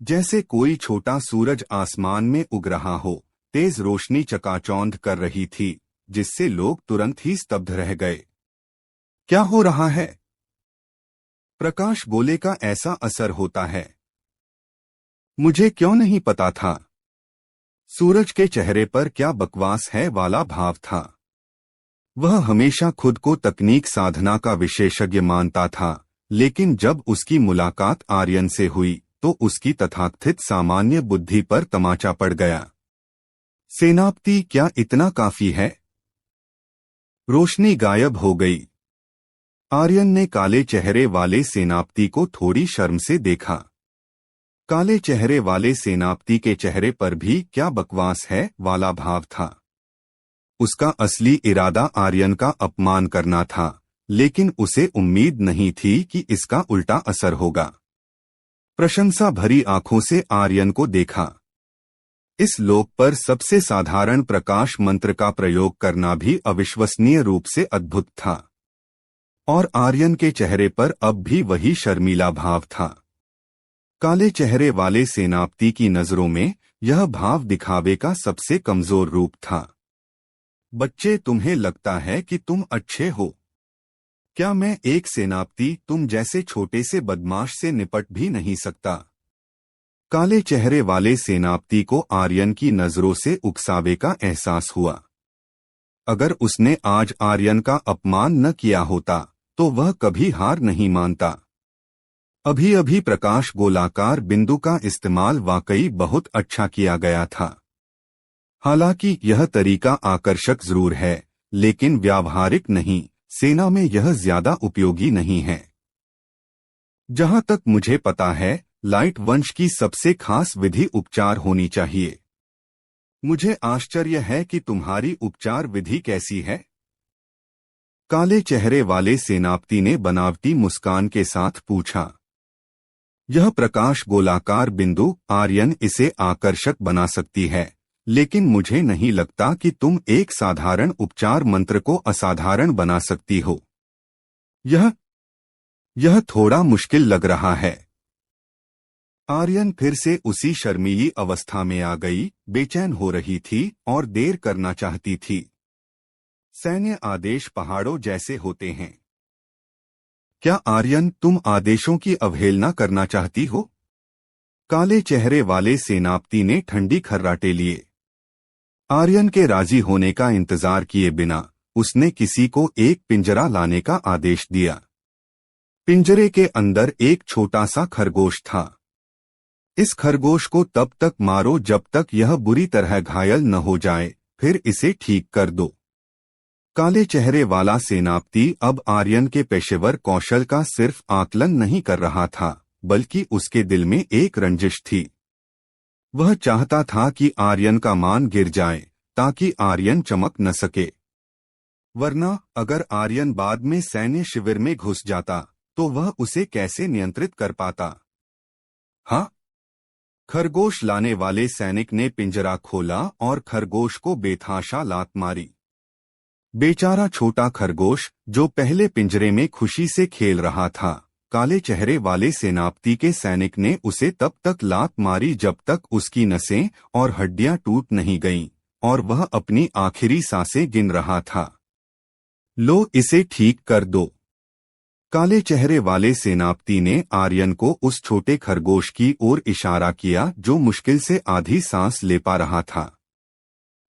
जैसे कोई छोटा सूरज आसमान में उग रहा हो, तेज रोशनी चकाचौंध कर रही थी, जिससे लोग तुरंत ही स्तब्ध रह गए। क्या हो रहा है? प्रकाश गोले का ऐसा असर होता है। मुझे क्यों नहीं पता था? सूरज के चेहरे पर क्या बकवास है वाला भाव था। वह हमेशा खुद को तकनीक साधना का विशेषज्ञ मानता था, लेकिन जब उसकी मुलाकात आर्यन से हुई तो उसकी तथाकथित सामान्य बुद्धि पर तमाचा पड़ गया। सेनापति, क्या इतना काफी है? रोशनी गायब हो गई। आर्यन ने काले चेहरे वाले सेनापति को थोड़ी शर्म से देखा। काले चेहरे वाले सेनापति के चेहरे पर भी क्या बकवास है वाला भाव था। उसका असली इरादा आर्यन का अपमान करना था, लेकिन उसे उम्मीद नहीं थी कि इसका उल्टा असर होगा। प्रशंसा भरी आंखों से आर्यन को देखा। इस लोक पर सबसे साधारण प्रकाश मंत्र का प्रयोग करना भी अविश्वसनीय रूप से अद्भुत था। और आर्यन के चेहरे पर अब भी वही शर्मीला भाव था। काले चेहरे वाले सेनापति की नजरों में यह भाव दिखावे का सबसे कमजोर रूप था। बच्चे, तुम्हें लगता है कि तुम अच्छे हो? क्या मैं एक सेनापति तुम जैसे छोटे से बदमाश से निपट भी नहीं सकता? काले चेहरे वाले सेनापति को आर्यन की नजरों से उकसावे का एहसास हुआ। अगर उसने आज आर्यन का अपमान न किया होता तो वह कभी हार नहीं मानता। अभी अभी प्रकाश गोलाकार बिंदु का इस्तेमाल वाकई बहुत अच्छा किया गया था। हालांकि यह तरीका आकर्षक जरूर है, लेकिन व्यावहारिक नहीं। सेना में यह ज्यादा उपयोगी नहीं है। जहां तक मुझे पता है, लाइट वंश की सबसे खास विधि उपचार होनी चाहिए। मुझे आश्चर्य है कि तुम्हारी उपचार विधि कैसी है? काले चेहरे वाले सेनापति ने बनावटी मुस्कान के साथ पूछा। यह प्रकाश गोलाकार बिंदु, आर्यन, इसे आकर्षक बना सकती है, लेकिन मुझे नहीं लगता कि तुम एक साधारण उपचार मंत्र को असाधारण बना सकती हो। यह थोड़ा मुश्किल लग रहा है। आर्यन फिर से उसी शर्मीली अवस्था में आ गई, बेचैन हो रही थी और देर करना चाहती थी। सैन्य आदेश पहाड़ों जैसे होते हैं। क्या आर्यन, तुम आदेशों की अवहेलना करना चाहती हो? काले चेहरे वाले सेनापति ने ठंडी खर्राटे लिए। आर्यन के राजी होने का इंतजार किए बिना उसने किसी को एक पिंजरा लाने का आदेश दिया। पिंजरे के अंदर एक छोटा सा खरगोश था। इस खरगोश को तब तक मारो जब तक यह बुरी तरह घायल न हो जाए, फिर इसे ठीक कर दो। काले चेहरे वाला सेनापति अब आर्यन के पेशेवर कौशल का सिर्फ आकलन नहीं कर रहा था, बल्कि उसके दिल में एक रंजिश थी। वह चाहता था कि आर्यन का मान गिर जाए, ताकि आर्यन चमक न सके। वरना अगर आर्यन बाद में सैन्य शिविर में घुस जाता तो वह उसे कैसे नियंत्रित कर पाता? हाँ। खरगोश लाने वाले सैनिक ने पिंजरा खोला और खरगोश को बेतहाशा लात मारी। बेचारा छोटा खरगोश, जो पहले पिंजरे में खुशी से खेल रहा था, काले चेहरे वाले सेनापति के सैनिक ने उसे तब तक लात मारी जब तक उसकी नसें और हड्डियां टूट नहीं गईं, और वह अपनी आखिरी सांसें गिन रहा था। लो, इसे ठीक कर दो। काले चेहरे वाले सेनापति ने आर्यन को उस छोटे खरगोश की ओर इशारा किया जो मुश्किल से आधी सांस ले पा रहा था।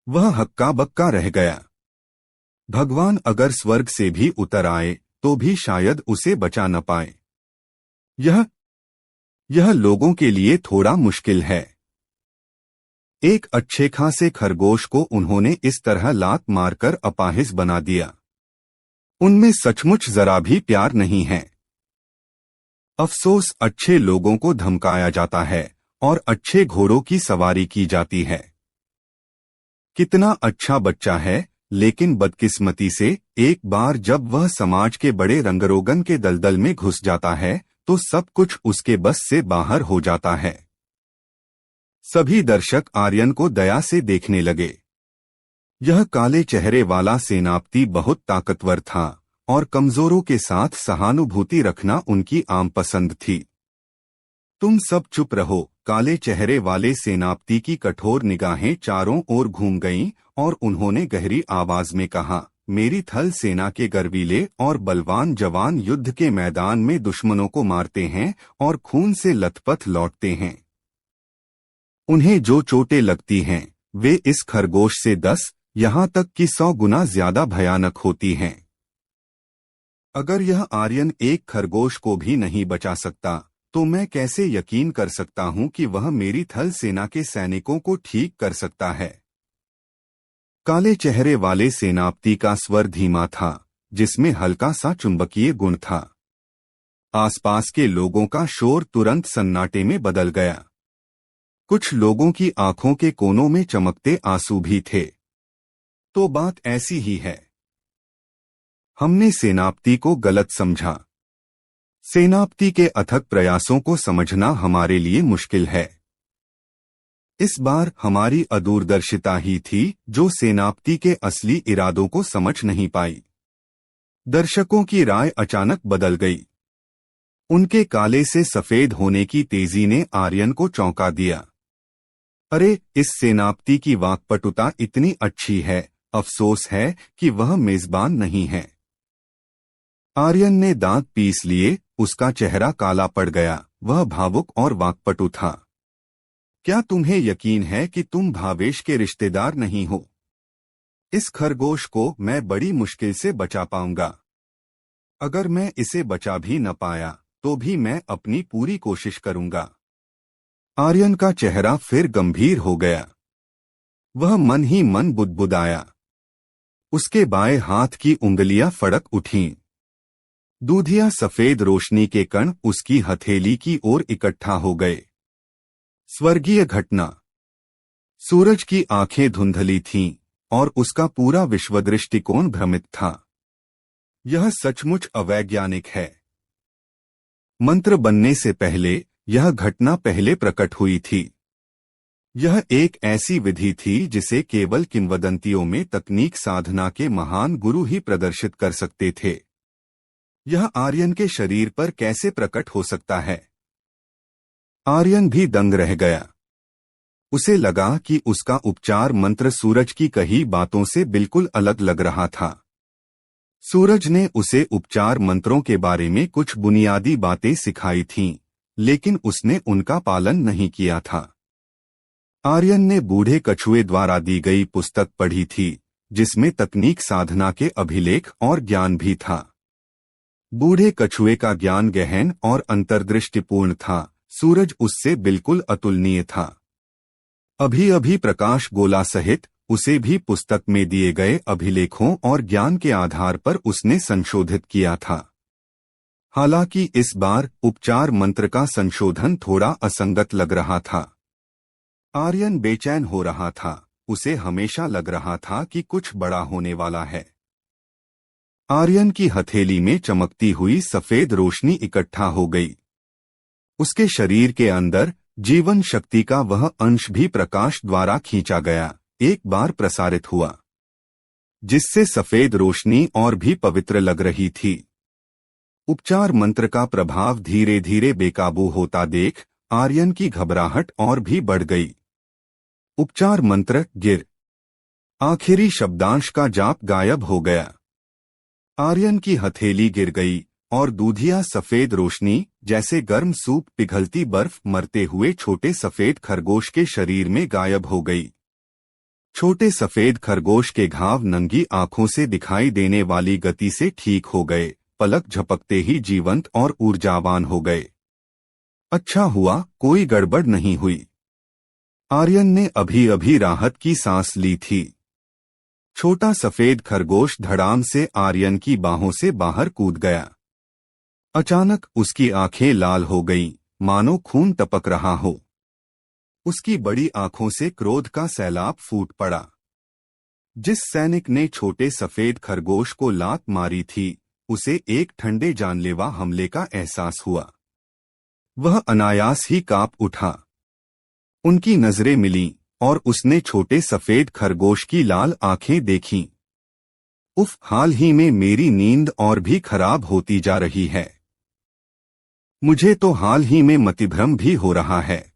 वह हक्का बक्का रह गया। भगवान अगर स्वर्ग से भी उतर आए तो भी शायद उसे बचा न पाए। यह लोगों के लिए थोड़ा मुश्किल है। एक अच्छे खासे खरगोश को उन्होंने इस तरह लात मारकर अपाहिज बना दिया। उनमें सचमुच जरा भी प्यार नहीं है। अफसोस, अच्छे लोगों को धमकाया जाता है और अच्छे घोड़ों की सवारी की जाती है। कितना अच्छा बच्चा है, लेकिन बदकिस्मती से एक बार जब वह समाज के बड़े रंगरोगन के दलदल में घुस जाता है तो सब कुछ उसके बस से बाहर हो जाता है। सभी दर्शक आर्यन को दया से देखने लगे। यह काले चेहरे वाला सेनापति बहुत ताकतवर था और कमजोरों के साथ सहानुभूति रखना उनकी आम पसंद थी। तुम सब चुप रहो। काले चेहरे वाले सेनापति की कठोर निगाहें चारों ओर घूम गईं और उन्होंने गहरी आवाज में कहा, मेरी थल सेना के गर्वीले और बलवान जवान युद्ध के मैदान में दुश्मनों को मारते हैं और खून से लथपथ लौटते हैं। उन्हें जो चोटें लगती हैं वे इस खरगोश से 10 यहाँ तक कि 100 गुना ज्यादा भयानक होती हैं। अगर यह आर्यन एक खरगोश को भी नहीं बचा सकता तो मैं कैसे यकीन कर सकता हूं कि वह मेरी थल सेना के सैनिकों को ठीक कर सकता है। काले चेहरे वाले सेनापति का स्वर धीमा था, जिसमें हल्का सा चुंबकीय गुण था। आसपास के लोगों का शोर तुरंत सन्नाटे में बदल गया। कुछ लोगों की आंखों के कोनों में चमकते आंसू भी थे। तो बात ऐसी ही है। हमने सेनापति को गलत समझा। सेनापति के अथक प्रयासों को समझना हमारे लिए मुश्किल है। इस बार हमारी अदूरदर्शिता ही थी जो सेनापति के असली इरादों को समझ नहीं पाई। दर्शकों की राय अचानक बदल गई। उनके काले से सफेद होने की तेजी ने आर्यन को चौंका दिया। अरे, इस सेनापति की वाक्पटुता इतनी अच्छी है, अफसोस है कि वह मेजबान नहीं है। आर्यन ने दांत पीस लिए, उसका चेहरा काला पड़ गया। वह भावुक और वाक्पटु था। क्या तुम्हें यकीन है कि तुम भावेश के रिश्तेदार नहीं हो? इस खरगोश को मैं बड़ी मुश्किल से बचा पाऊंगा। अगर मैं इसे बचा भी न पाया तो भी मैं अपनी पूरी कोशिश करूंगा। आर्यन का चेहरा फिर गंभीर हो गया। वह मन ही मन बुदबुदाया। उसके बाएं हाथ की उंगलियां फड़क उठीं। दूधिया सफेद रोशनी के कण उसकी हथेली की ओर इकट्ठा हो गए। स्वर्गीय घटना। सूरज की आंखें धुंधली थीं और उसका पूरा विश्वदृष्टिकोण भ्रमित था। यह सचमुच अवैज्ञानिक है। मंत्र बनने से पहले यह घटना पहले प्रकट हुई थी। यह एक ऐसी विधि थी जिसे केवल किंवदंतियों में तकनीक साधना के महान गुरु ही प्रदर्शित कर सकते थे। यह आर्यन के शरीर पर कैसे प्रकट हो सकता है? आर्यन भी दंग रह गया। उसे लगा कि उसका उपचार मंत्र सूरज की कही बातों से बिल्कुल अलग लग रहा था। सूरज ने उसे उपचार मंत्रों के बारे में कुछ बुनियादी बातें सिखाई थीं, लेकिन उसने उनका पालन नहीं किया था। आर्यन ने बूढ़े कछुए द्वारा दी गई पुस्तक पढ़ी थी, जिसमें तकनीक साधना के अभिलेख और ज्ञान भी था। बूढ़े कछुए का ज्ञान गहन और अंतर्दृष्टिपूर्ण था। सूरज उससे बिल्कुल अतुलनीय था। अभी अभी प्रकाश गोला सहित उसे भी पुस्तक में दिए गए अभिलेखों और ज्ञान के आधार पर उसने संशोधित किया था। हालांकि इस बार उपचार मंत्र का संशोधन थोड़ा असंगत लग रहा था। आर्यन बेचैन हो रहा था। उसे हमेशा लग रहा था कि कुछ बड़ा होने वाला है। आर्यन की हथेली में चमकती हुई सफेद रोशनी इकट्ठा हो गई। उसके शरीर के अंदर जीवन शक्ति का वह अंश भी प्रकाश द्वारा खींचा गया, एक बार प्रसारित हुआ, जिससे सफेद रोशनी और भी पवित्र लग रही थी। उपचार मंत्र का प्रभाव धीरे धीरे बेकाबू होता देख आर्यन की घबराहट और भी बढ़ गई। उपचार मंत्र गिर आखिरी शब्दांश का जाप गायब हो गया। आर्यन की हथेली गिर गई और दूधिया सफेद रोशनी जैसे गर्म सूप पिघलती बर्फ मरते हुए छोटे सफेद खरगोश के शरीर में गायब हो गई। छोटे सफेद खरगोश के घाव नंगी आंखों से दिखाई देने वाली गति से ठीक हो गए, पलक झपकते ही जीवंत और ऊर्जावान हो गए। अच्छा हुआ कोई गड़बड़ नहीं हुई। आर्यन ने अभी अभी राहत की सांस ली थी। छोटा सफेद खरगोश धड़ाम से आर्यन की बाहों से बाहर कूद गया। अचानक उसकी आंखें लाल हो गईं, मानो खून टपक रहा हो। उसकी बड़ी आंखों से क्रोध का सैलाब फूट पड़ा। जिस सैनिक ने छोटे सफेद खरगोश को लात मारी थी, उसे एक ठंडे जानलेवा हमले का एहसास हुआ। वह अनायास ही कांप उठा। उनकी नजरें मिलीं और उसने छोटे सफेद खरगोश की लाल आंखें देखीं। उफ, हाल ही में मेरी नींद और भी खराब होती जा रही है। मुझे तो हाल ही में मतिभ्रम भी हो रहा है।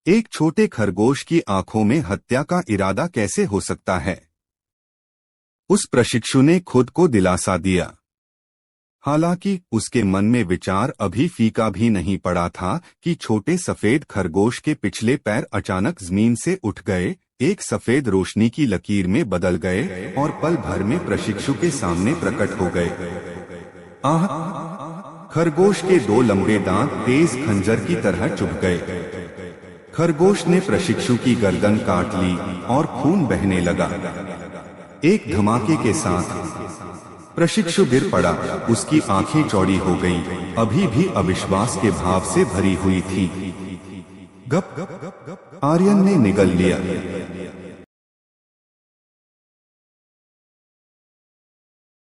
एक छोटे खरगोश की आंखों में हत्या का इरादा कैसे हो सकता है? उस प्रशिक्षु ने खुद को दिलासा दिया। हालांकि उसके मन में विचार अभी फीका भी नहीं पड़ा था कि छोटे सफेद खरगोश के पिछले पैर अचानक जमीन से उठ गए, एक सफेद रोशनी की लकीर में बदल गए और पल भर में प्रशिक्षु के सामने प्रकट हो गए। आह! खरगोश के दो लंबे दांत तेज खंजर की तरह चुभ गए। खरगोश ने प्रशिक्षु की गर्दन काट ली और खून बहने लगा। एक धमाके के साथ प्रशिक्षु गिर पड़ा। उसकी आंखें चौड़ी हो गईं, अभी भी अविश्वास के भाव से भरी हुई थी। गप! आर्यन ने निगल लिया।